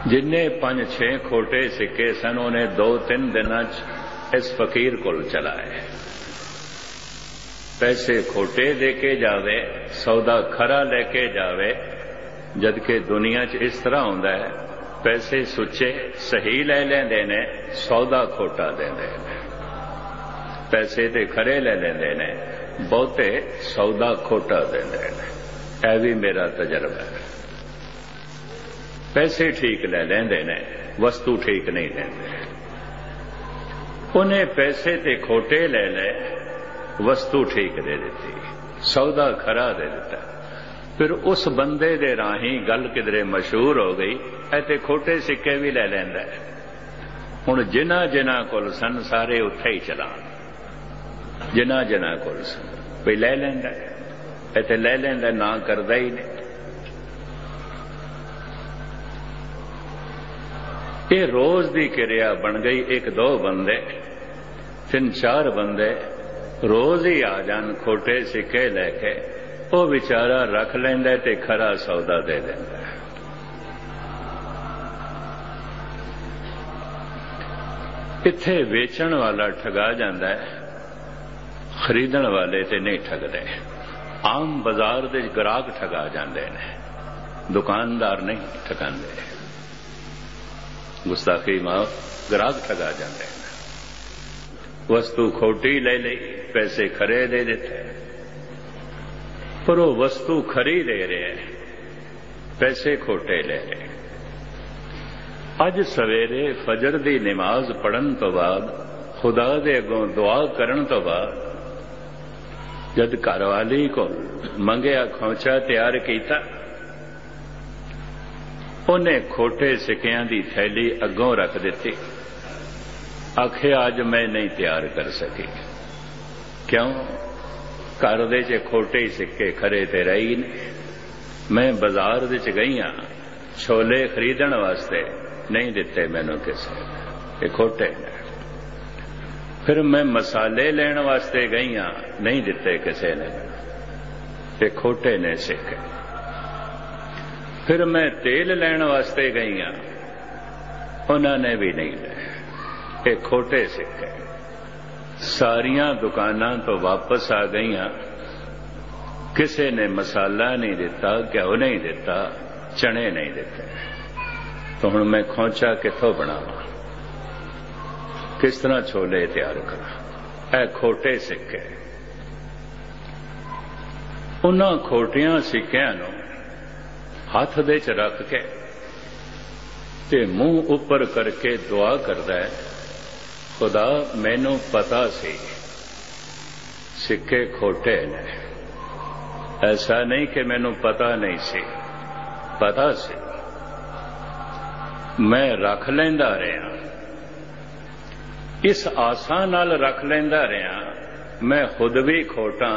Speaker 1: जिन्ने 5-6 खोटे सिक्के सन उन्हें 2-3 दिनों इस फकीर को चलाए। पैसे खोटे देके जावे, सौदा खरा लेके जावे, जबकि दुनिया च इस तरह होंदा है, पैसे सुच्चे सही ले लेंदे ने, सौदा खोटा देंदे ने। पैसे ते खरे ले लेंदे ने, बहुते सौदा खोटा देंदे ने। यह भी मेरा तजर्बा है। पैसे ठीक ले लेंदे ने, वस्तु ठीक नहीं देंदे। उन्हें पैसे ते खोटे ले ले, वस्तु ठीक दे देती, सौदा खरा दे देता। फिर उस बंदे दे राही गल किधरे मशहूर हो गई, ऐते खोटे सिक्के भी ले लेंदा है। हुण जिन्हां जिन्हां कोल सन सारे उत्थे ही चलान, जिन्हां जिन्हां कोल सन भी ले लेंदा है, ऐते ले लेंदा, ना करदा ही नहीं। ये रोज दी क्रिया बन गई। 1-2 बंदे, 3-4 बंदे रोज ही आ जान खोटे सिक्के लेके, वो बेचारा रख लेंदा ते खरा सौदा दे देंदा। इत्थे वेचण वाला ठगा जांदा है, खरीदण वाले ते नहीं ठगदे। आम बाजार दे ग्राहक ठगा जांदे ने, दुकानदार नहीं ठगांदे। गुस्ताखी माफ, ग्राहक ठगा जांदे ने। वस्तु खोटी ले ली, पैसे खरे दे देते, पर वो वस्तु खरी दे रहे, पैसे खोटे ले रहे। अज सवेरे फजर दी नमाज पढ़न तो बाद, खुदा दे अगों दुआ करन तो बाद, जद घरवाली को मंगया खोचा तैयार किया, उन्हें खोटे सिक्कियां दी थैली अगों रख दी। आखे आज मैं नहीं तैयार कर सकी। क्यों? घर दे च खोटे सिक्के खरे ते रही ने। मैं बाजार दे च गई हाँ छोले खरीदण वास्ते, नहीं दिते मैनू किसी ने, खोटे ने। फिर मैं मसाले लेण वास्ते गई हाँ, नहीं दिते किसी ने, ये खोटे ने सिक्के। फिर मैं तेल लेण वास्ते गई हाँ, उन्होंने भी नहीं ले, ये खोटे सिक्के। सारियां दुकानां तो वापस आ गई, किसी ने मसाला नहीं दिता, घ्यो नहीं दिता, चने नहीं दिते। तो हुण मैं खोचा कित्थों बनावां, किस तरह छोले तैयार करा? ऐ खोटे सिक्के। उन्हां खोटियां सिक्कियां नूं हथ दे च रख के ते मुंह उपर करके दुआ करदा है, खुदा मैनू पता सी सिक्के खोटे ने। ऐसा नहीं कि मैनू पता नहीं सी, पता सी, मैं रख लैंदा रहा, इस आसा नाल रख लैंदा रहा, मैं खुद भी खोटा,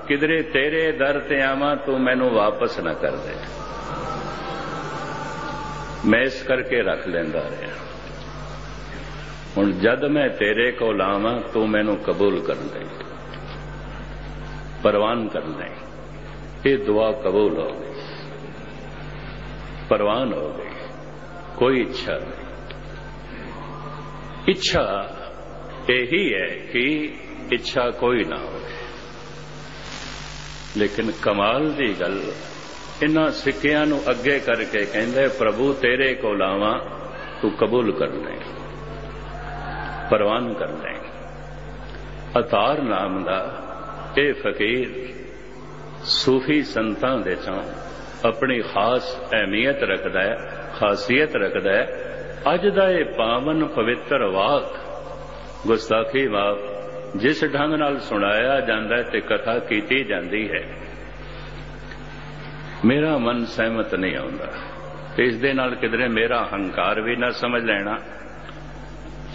Speaker 1: किधरे तेरे दर ते आवां तू मैनू वापस न कर दे। मैं इस करके रख लैंदा रहा। हुण जद मैं तेरे को लावां तू मैनू कबूल कर दे, परवान कर दे। ये दुआ कबूल हो गई, परवान हो गई। कोई इच्छा नहीं। इच्छा यही है कि इच्छा कोई ना हो। लेकिन कमाल दी गल इन्हां सिक्कियां नूं अगे करके कहंदे, प्रभु तेरे को लावां तू कबूल कर ले, परवान कर ले। अतार नाम दा ये फकीर सूफी संतां दे चों अपनी खास अहमियत रखदा है, खासियत रखदा है। अज दा ये पावन पवित्र वाक गुस्ताखी वाक जिस ढंग नाल सुनाया जांदा है ते कथा कीती जांदी है, मेरा मन सहमत नहीं आउंदा। इस दे नाल किधरे मेरा हंकार भी ना समझ लेना,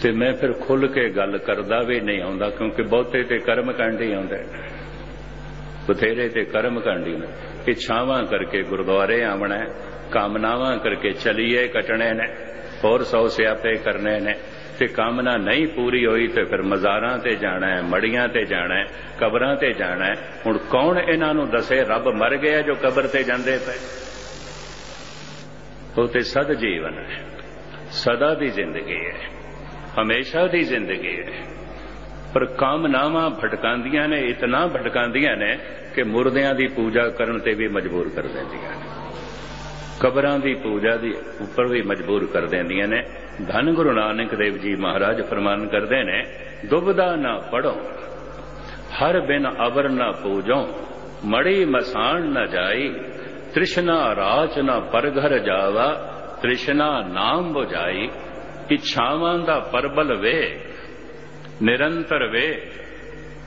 Speaker 1: ते मैं फिर खुल के गल करदा भी नहीं आउंदा, क्योंकि बहुते ते कर्म कांड ही आउंदे, बथेरे ते कर्म कांडी ने। इच्छावां करके गुरुद्वारे आवना है, कामनावां करके चलिए कटने ने, होर 100 स्यापे करने ने, ते कामना नहीं पूरी हुई तो फिर मज़ारां ते जाना है, मड़ियां ते जाना है, कबरां ते जाना है। हुण कौन इन्हां नूं दसे रब मर गया जो कबर ते जांदे पे? वो ते सद जीवन है, सदा दी जिंदगी है, हमेशा दी जिंदगी है। पर कामनावां भटकांदियां ने, इतना भटकांदियां ने कि मुर्दियां दी पूजा करन ते भी मजबूर कर देंदियां ने, कबरां दी पूजा दी उपर भी मजबूर कर देंदियां ने। धन गुरु नानक देव जी महाराज फरमान करते ने, दुबदा ना पढ़ो हर बिन अवर न पूजो, मड़ी मसान न जाई, तृष्णा राच न परघर जावा, तृष्णा नाम बुझाई। इच्छावां दा परबल वे, निरंतर वे,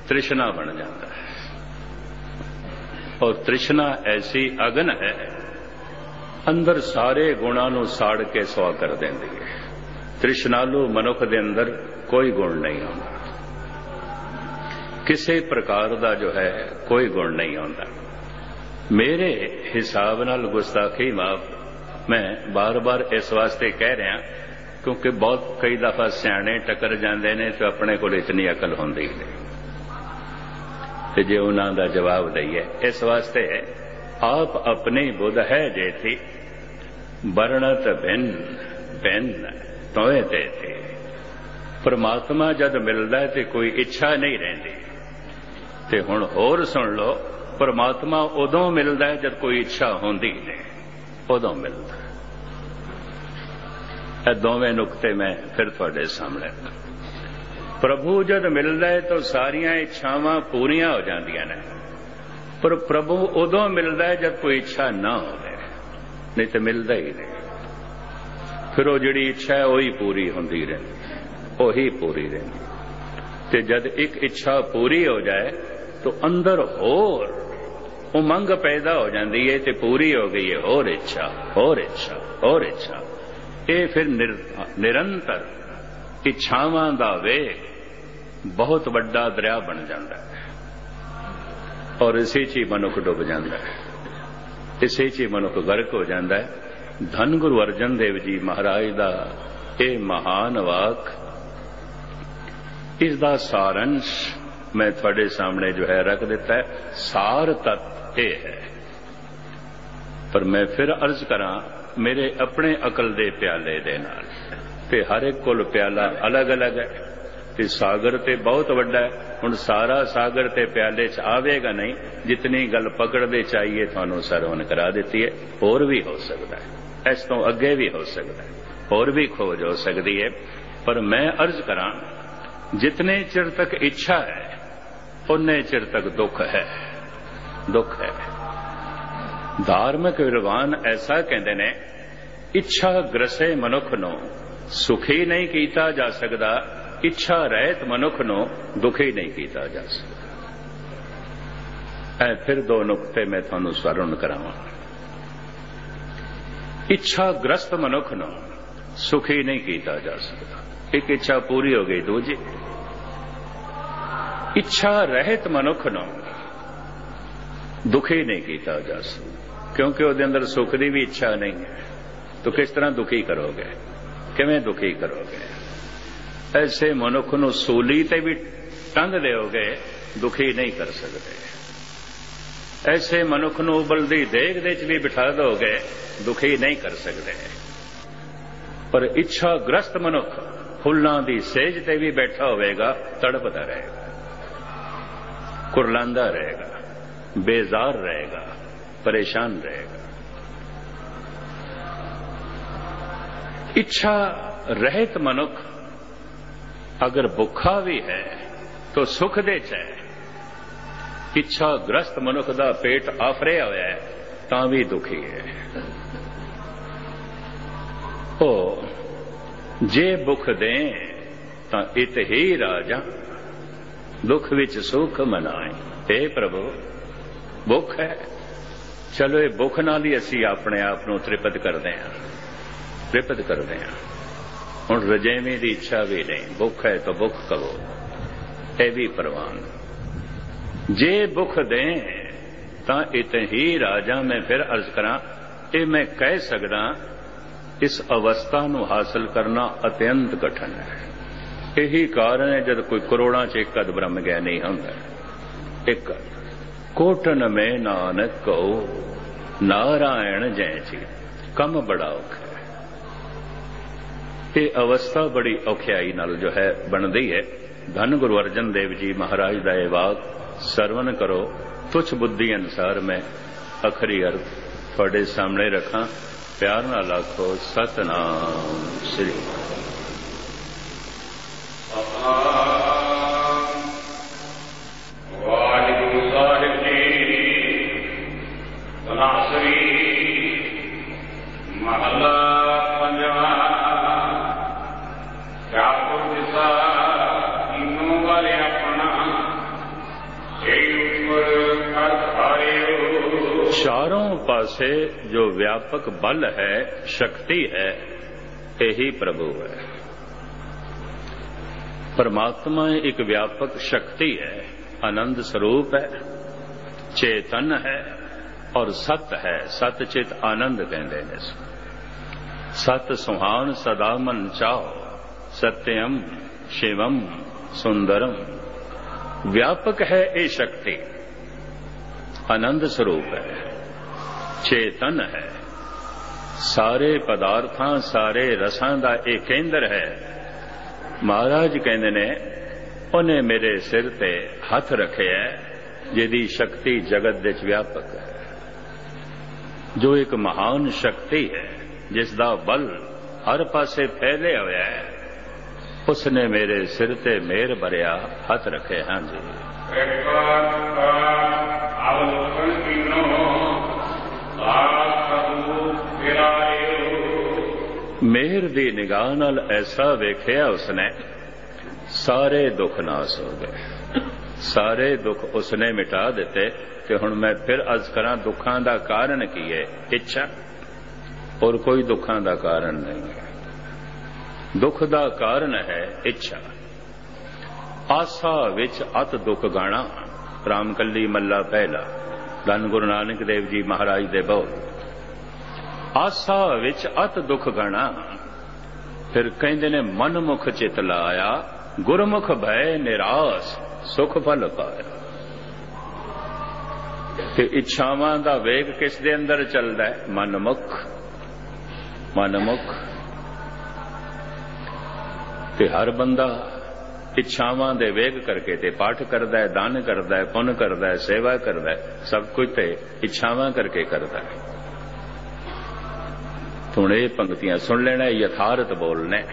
Speaker 1: तृष्णा बन जाता है। और तृष्णा ऐसी अगन है, अंदर सारे गुणां नूं साड़ के सुआ कर देंदी है। तृष्णालु मनुख दे अंदर कोई गुण नहीं होता, किसी प्रकार का जो है कोई गुण नहीं होता। मेरे हिसाब नाल गुस्ताखी माफ मैं बार बार इस वास्ते कह रहा क्योंकि बहुत कई दफा सियाणे टकर जाते ने तो अपने को इतनी अकल होंदी नहीं ते जे उन्हां दा जवाब दईए। इस वास्ते आप अपनी बुध है जेठी, वर्णत भिन्न भिन्न तोए ते थे। परमात्मा जद मिलता है तो कोई इच्छा नहीं रहिंदी। ते हुण होर सुन लो, परमात्मा उदों मिलता है जब कोई इच्छा होंदी नहीं, उदों मिलता। ये दोवें नुकते मैं फिर तुहाडे सामने। प्रभु जद मिलता है तो सारियां इच्छावां पूरियां हो जांदियां ने, पर प्रभु उदों मिलता है जब कोई इच्छा ना हो, नहीं तो मिलता ही नहीं। फिर वो जिहड़ी इच्छा है वही पूरी होंदी रहिंदी, वही पूरी रहिंदी। ते जद एक इच्छा पूरी हो जाए तो अंदर होर उमंग पैदा हो जाती है, तो पूरी हो गई है और इच्छा, और इच्छा, और इच्छा। ये फिर निरंतर इच्छावां दा वेग बहुत बड़ा दरिया बन जाता है और इसी च मनुख डुब जाता है, इसी च मनुख गर्क हो जाता है। धन गुरु अर्जन देव जी महाराज दा ये महान वाक, इसका सारंश मैं थोड़े सामने जो है रख देता है। सार तत्व ये है, पर मैं फिर अर्ज करा मेरे अपने अकल दे प्याले दे नाल, ते हर एक कोल प्याला अलग अलग है, ते सागर ते बहुत वड्डा है। हुण सारा सागर ते प्याले च आवेगा नहीं, जितनी गल पकड़दे चाहिए थानू सरवण करा देती है। होर भी हो सकता है, इस तो अगे भी हो सकता है, होर भी खोज हो सकती है। पर मैं अर्ज करा, जितने चिर तक इच्छा है उन्ने चिर तक दुख है, दुख है। धार्मिक विद्वान ऐसा कहते ने, इच्छा ग्रसे मनुख नो सुखी नहीं कीता जा सकता, इच्छा रहित मनुख नो दुखी नहीं कीता जा सकता। ऐ फिर दो नुकते मैं थानू स्मरण करावां। इच्छा ग्रस्त मनुख नो सुखी नहीं कीता जा सकता, एक इच्छा पूरी हो गई, दूजी। इच्छा रहित मनुख नो दुखी नहीं कीता जा सकता, क्योंकि उसके अंदर सुख की भी इच्छा नहीं है, तो किस तरह दुखी करोगे, किवें दुखी करोगे? ऐसे मनुख नूं सूली ते भी टंग दोगे, दुखी नहीं कर सकते। ऐसे मनुख नूं उबलदी देग दे च भी बिठा दोगे, दुखी नहीं कर सकते। पर इच्छा ग्रस्त मनुख फुल्लां दी सेज ते भी बैठा होवेगा, तड़पदा रहेगा, कुरलांदा रहेगा, बेजार रहेगा, परेशान रहेगा। इच्छा रहित मनुख अगर भुखा भी है तो सुख दे च है। इच्छा ग्रस्त मनुख दा पेट आफरिया होया है तां भी दुखी है। ओ जे भुख दें तां इत ही राजा, दुख विच सुख मनाए। हे प्रभु, भुख है, चलो ये भुख नाल ही असी अपने आप नूं तृप्त करते हैं, तृप्त करते हैं। हुण रजेवीं दी इच्छा भी नहीं, भुख है तो भुख कहो, ये भी प्रवान। जे भुख दें तां इत ही राजा। मैं फिर अर्ज करा, ये मैं कह सकदा, इस अवस्था नूं हासिल करना अत्यंत कठिन है। यही कारण है जब कोई करोड़ां च एक अद ब्रह्म ज्ञानी होंदा एक कोटन में नानक कहो नारायण जैसी कम बड़ा औखा है। ये अवस्था बड़ी औखियाई नाल जो है बनती है। धन गुरु अर्जन देव जी महाराज का यह वाक सरवण करो। तुच्छ बुद्धि अनुसार मैं अखरी अर्थ थोड़े सामने रखा। प्यार नाल आखो सतनाम श्री
Speaker 2: वाहिगुरु साहिब जी तनासरी महला पंजवा जापुर दिशा इनों वाले अपना
Speaker 1: चारों पासे जो व्यापक बल है शक्ति है यही प्रभु है। परमात्मा एक व्यापक शक्ति है, आनंद स्वरूप है, चेतन है और सत है। सत चित आनंद कहते हैं। सत सुहान सदा मन चाओ सत्यम शिवम सुंदरम। व्यापक है ये शक्ति, आनंद स्वरूप है, चेतन है, सारे पदार्थां सारे रसां दा एक केंद्र है। महाराज कहते ने उन्हें मेरे सिर ते हथ रखे है जिहदी शक्ति जगत दे व्यापक है। जो एक महान शक्ति है जिसदा बल हर पासे फैले हुआ है उसने मेरे सिर ते मेहर भरिया हथ रखे हैं जी। मेहर दी निगाह नाल ऐसा वेख्या उसने सारे दुख नाश हो गए। सारे दुख उसने मिटा दिते कि हुण मैं फिर अर्ज करा दुखां दा कारण की है? इच्छा, और कोई दुखां दा कारण नहीं है। दुख दा कारण है इच्छा। आसा विच अत दुख गाणा रामकली मल्ला पहला धन गुरु नानक देव जी महाराज दे बहुत। आसा विच अत दुख गणा। फिर कहते ने मन मुख चित लाया गुरमुख भय निराश सुख फल पाया। कि इच्छावां दा वेग किस दे अंदर चलदा है? मनमुख। मनमुख ते हर बंदा इच्छावां दे वेग करके ते पाठ करदा है, दान करदा है, पुण्य करदा है, सेवा करदा है, सब कुछ ते इच्छावां करके करदा है। हुण ये पंक्तियां सुन लेना, यथार्थ बोलने।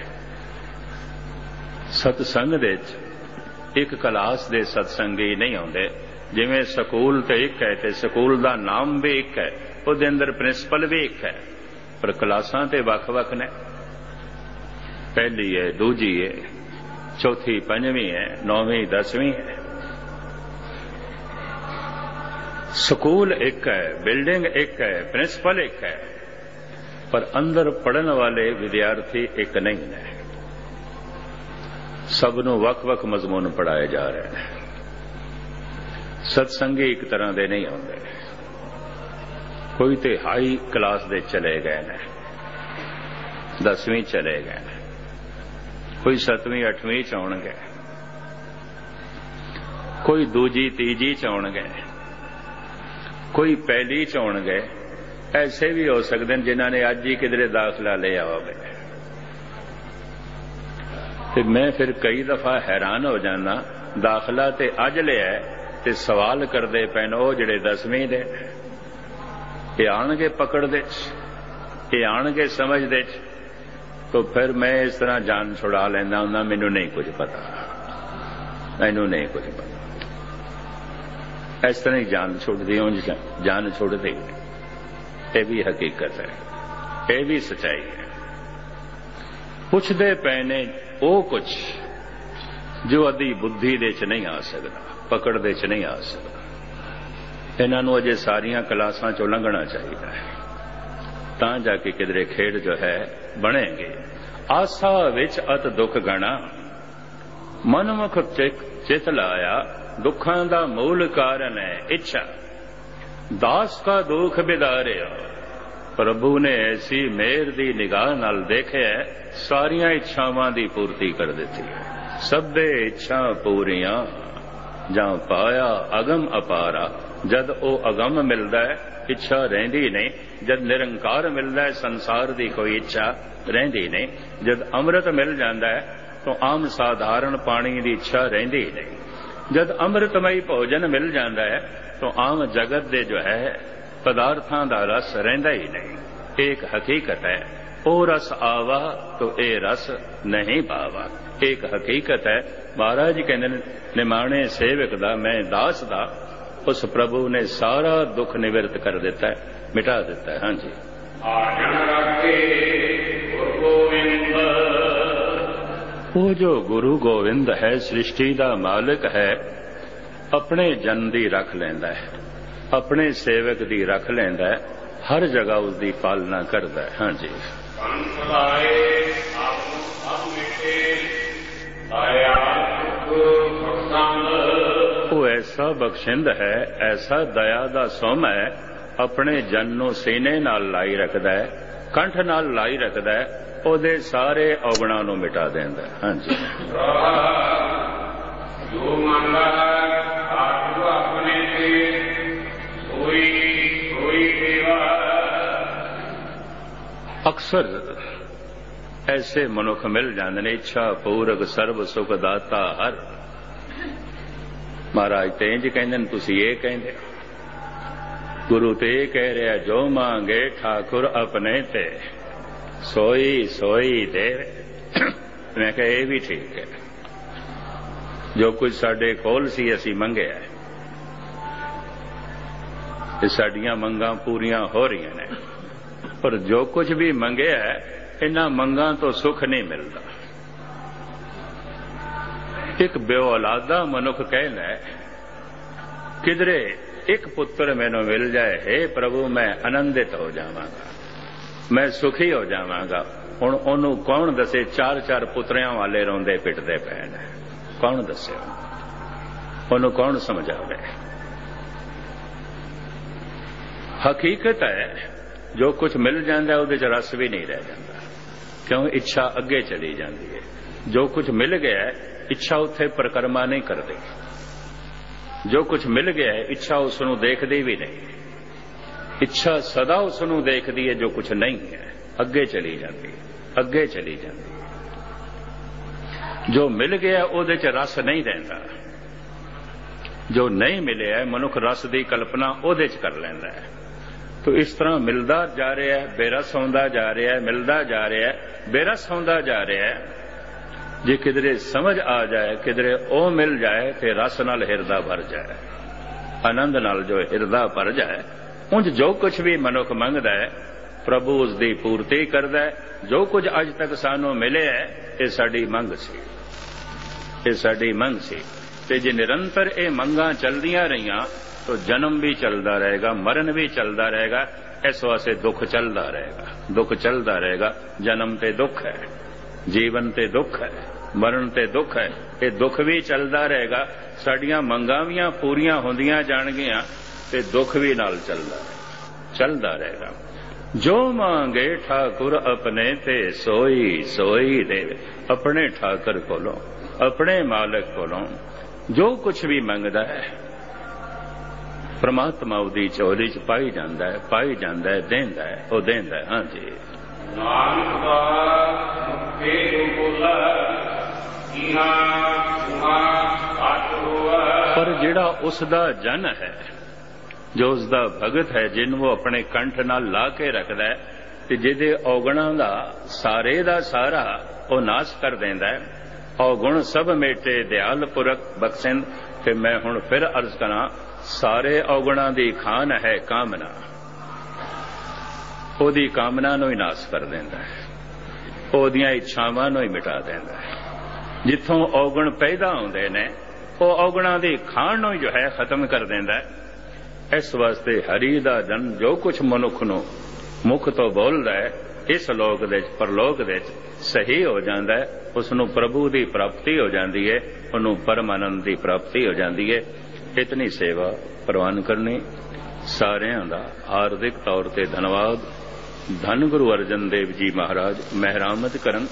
Speaker 1: सत्संग दे एक क्लास दे सत्संगी नहीं आउंदे। जिवें स्कूल ते एक है ते स्कूल दा नाम भी एक है, उहदे अंदर प्रिंसिपल भी एक है, पर क्लासां ते वख-वख ने। पहली है, दूजी है, चौथी पंजवीं है, नौवीं दसवीं है। स्कूल एक है, बिल्डिंग एक है, प्रिंसिपल एक है, पर अंदर पढ़ने वाले विद्यार्थी एक नहीं है। सबनों वख-वख मजमून पढ़ाए जा रहे हैं। सत्संगी एक तरह दे नहीं आते। कोई तो हाई क्लास दे चले गए ने, 10वीं चले गए ने, कोई 7वीं 8वीं च आउणगे, कोई दूजी तीजी च आउणगे, कोई पहली च आउणगे। ऐसे भी हो सकते हैं जिन्होंने अज ही किधरे दाखला लिया होवे। ते मैं फिर कई दफा हैरान हो जाना, दाखला ते अज लिया ते सवाल करते पैन वो जिहड़े 10वीं दे, ये आणगे पकड़ दे, ये आणगे समझ दे। तो फिर मैं इस तरह जान छुड़ा लेना हुंदा, मैनू नहीं कुछ पता, मैनू नहीं कुछ पता। इस तरह ही जान छुड़दी, उंज जान छुड़दी। ये भी हकीकत है, ये भी सच्चाई है। पुछदे पैने वो कुछ जो अदी बुद्धि दे च नहीं आ सकता, पकड़ दे च नहीं आ सकता। इन्हों अजे सारिया क्लासां चों लंघना चाहिए है, तां जाके किधरे खेड जो है बनेंगे। आसा विच अत दुख गणा मनमुख चित लाया। दुखां दा मूल कारण है इच्छा। दास का दुख बिदारिया। प्रभु ने ऐसी मेहर दी निगाह नाल देखे सारिया इच्छावां दी पूर्ति कर दी है। ਸਭੇ ਇੱਛਾ ਪੂਰੀਆਂ ਜਾਂ ਪਾਇਆ ਅਗਮ ਅਪਾਰਾ। ਜਦ ਉਹ ਅਗਮ ਮਿਲਦਾ ਹੈ ਇੱਛਾ ਰਹਿੰਦੀ ਨਹੀਂ। ਜਦ ਨਿਰੰਕਾਰ ਮਿਲਦਾ ਹੈ ਸੰਸਾਰ ਦੀ ਕੋਈ ਇੱਛਾ ਰਹਿੰਦੀ ਨਹੀਂ। ਜਦ ਅੰਮ੍ਰਿਤ ਮਿਲ ਜਾਂਦਾ ਹੈ ਤਾਂ ਆਮ ਸਾਧਾਰਨ ਪਾਣੀ ਦੀ ਇੱਛਾ ਰਹਿੰਦੀ ਨਹੀਂ। ਜਦ ਅੰਮ੍ਰਿਤਮਈ ਭੋਜਨ ਮਿਲ ਜਾਂਦਾ ਹੈ ਤਾਂ ਆਮ ਜਗਤ ਦੇ ਜੋ ਹੈ ਪਦਾਰਥਾਂ ਦਾ ਰਸ ਰਹਿੰਦਾ ਹੀ ਨਹੀਂ। एक हकीकत है ओ रस आवा तो ए रस नहीं पावा। एक हकीकत है। महाराज जी कहते निमाणे सेवक दा मैं दास दा उस प्रभु ने सारा दुख निवृत्त कर देता है, मिटा देता है। हाँ जी। वो जो गुरु गोविंद है सृष्टि दा मालिक है अपने जन दी रख लेंदा है, अपने सेवक दी रख लेंदा है, हर जगह उसकी पालना करता है। हाँ जी। वो ऐसा बख्शिंद है, ऐसा दया दा सोम है, अपने जन नूं सीने नाल लाई रखदा है, कंठ नाल लाई रखदा है, ओदे सारे औगुणां नूं मिटा देंदा है। हाँ जी। जो मंगदा है आत्मा अपने से कोई अक्सर ऐसे मनुख मिल जाते ने इच्छा पूरक सर्व सुख दाता हर। महाराज ते इंज कहंदे ने तुसीं ये कहंदे गुरु ते कह रहा जो मांगे ठाकुर अपने ते सोई सोई दे। मैं कहा ये भी ठीक है। जो कुछ साडे कोल सी असीं मंगिया ये साडियां मंगां पूरियां हो रही ने, पर जो कुछ भी मंगे है इन्हां मंगां तो सुख नहीं मिलता। एक बेऔलादा मनुख कहना है किधरे एक पुत्र मैनू मिल जाए, हे प्रभु मैं आनंदित हो जावांगा, मैं सुखी हो जावांगा। हुण ओनू कौन दसे चार चार पुत्रियां वाले रोंदे पिटदे पए ने, कौन दसे ओनू कौन समझावे। हकीकत है जो कुछ मिल जाता है उहदे च रस भी नहीं रह जाता, क्यों इच्छा अगे चली जाती है। जो कुछ मिल गया है इच्छा उत्थे परिक्रमा नहीं करती। जो कुछ मिल गया है इच्छा उसनूं देखदी भी नहीं। इच्छा सदा उसनूं देखदी है जो कुछ नहीं है, अगे चली जाती है, अगे चली जाती है। जो मिल गया उहदे च रस नहीं रहिंदा। जो नहीं मिले है मनुख रस की कल्पना उहदे च कर लैंदा है। तो इस तरह मिलता जा रहा है, बेरस होंदा जा रहा है, मिलता जा रहा है, बेरस होंदा जा रहा है। जे किधरे समझ आ जाए, किधरे ओ मिल जाए तो रस नाल हिरदा भर जाए, आनंद नाल जो हिरदा भर जाए। उंज जो कुछ भी मनुख मंगदा है प्रभु उसकी पूर्ति करदा है। जो कुछ अज तक सानू मिले है ये साडी मंग सी, ये साडी मंग सी। ते जे निरंतर ये मंगां चलदियां रहियां तो जन्म भी चलता रहेगा, मरण भी चलता रहेगा। इस वास्ते दुख चलता रहेगा, दुख चलता रहेगा। जन्म ते दुख है, जीवन ते दुख है, मरण ते दुख है, ये दुख भी चलता रहेगा। साडियां मंगां भी पूरियां होंदियां जाणगियां ते दुख भी नाल चलता रहेगा। जो मांगे ठाकुर अपने ते सोई सोई देवे। अपने ठाकुर कोलों, अपने मालिक कोलों जो कुछ भी मंगदा है परमात्मा उदी चोरी च पाई जाता है, पाई जाता है, देंदा है, वो देंदा है। हाँ जी। पर जिहड़ा उसदा जन है, जो उसदा भगत है, जिन वो अपने कंठ नाल ला के रखदा है ते जिहदे औगुणां दा सारे दा सारा वो नाश कर देंदा है। औगुण सब मेटे दयाल पुरख बख्शिंद। ते मैं हुण फिर अर्ज करा सारे औगुणां दी खान है कामना, ओदी कामना नूं ही नाश कर देंदा है, ओदियां इच्छावां नूं ही मिटा देंदा है। जिथों औगुण पैदा होंदे ने वो औगुणां दी खान नूं ही जो है खत्म कर देंदा है। इस वास्ते हरि दा जन जो कुछ मनुख नूं मुख तो बोलदा है इस लोक दे परलोक दे सही हो जाता है। उसनूं प्रभु की प्राप्ति हो जाती है, उन्होंने परमानंद की प्राप्ति हो जाती है। इतनी सेवा प्रवान करनी सारियां दा हार्दिक तौर पर धन्यवाद। धन गुरु अर्जन देव जी महाराज मेहरामत करन।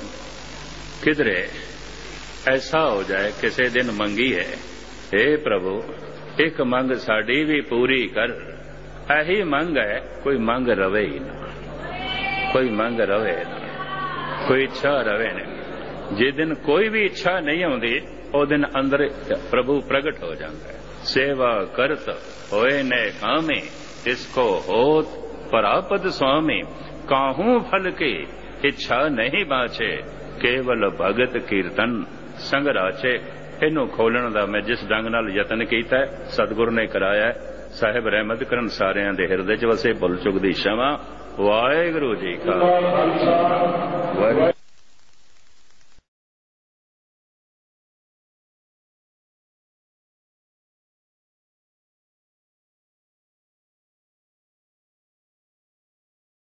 Speaker 1: किधरे ऐसा हो जाए किसी दिन मंगी है, हे प्रभु एक मंग साड़ी भी पूरी कर। यही मंग है, कोई मंग रवे ही ना, कोई मंग रवे ना, कोई इच्छा रवे नहीं। जिस दिन कोई भी इच्छा नहीं आती उस दिन अंदर प्रभु प्रगट हो जाता है। सेवा करत होए ने कामी, इसको होत परापद स्वामी। काहू फल की इच्छा नहीं बाचे, केवल भगत कीर्तन संग राचे। इनू खोलण दा मैं जिस ढंग नाल यतन कीता सतगुरु ने कराया। साहिब रहमत करन सारिਆਂ ਦੇ ਹਿਰਦੇ 'ਚ ਵਸੇ, ਭੁੱਲ ਚੁੱਕ ਦੀ क्षमा। वाहेगुरु जी का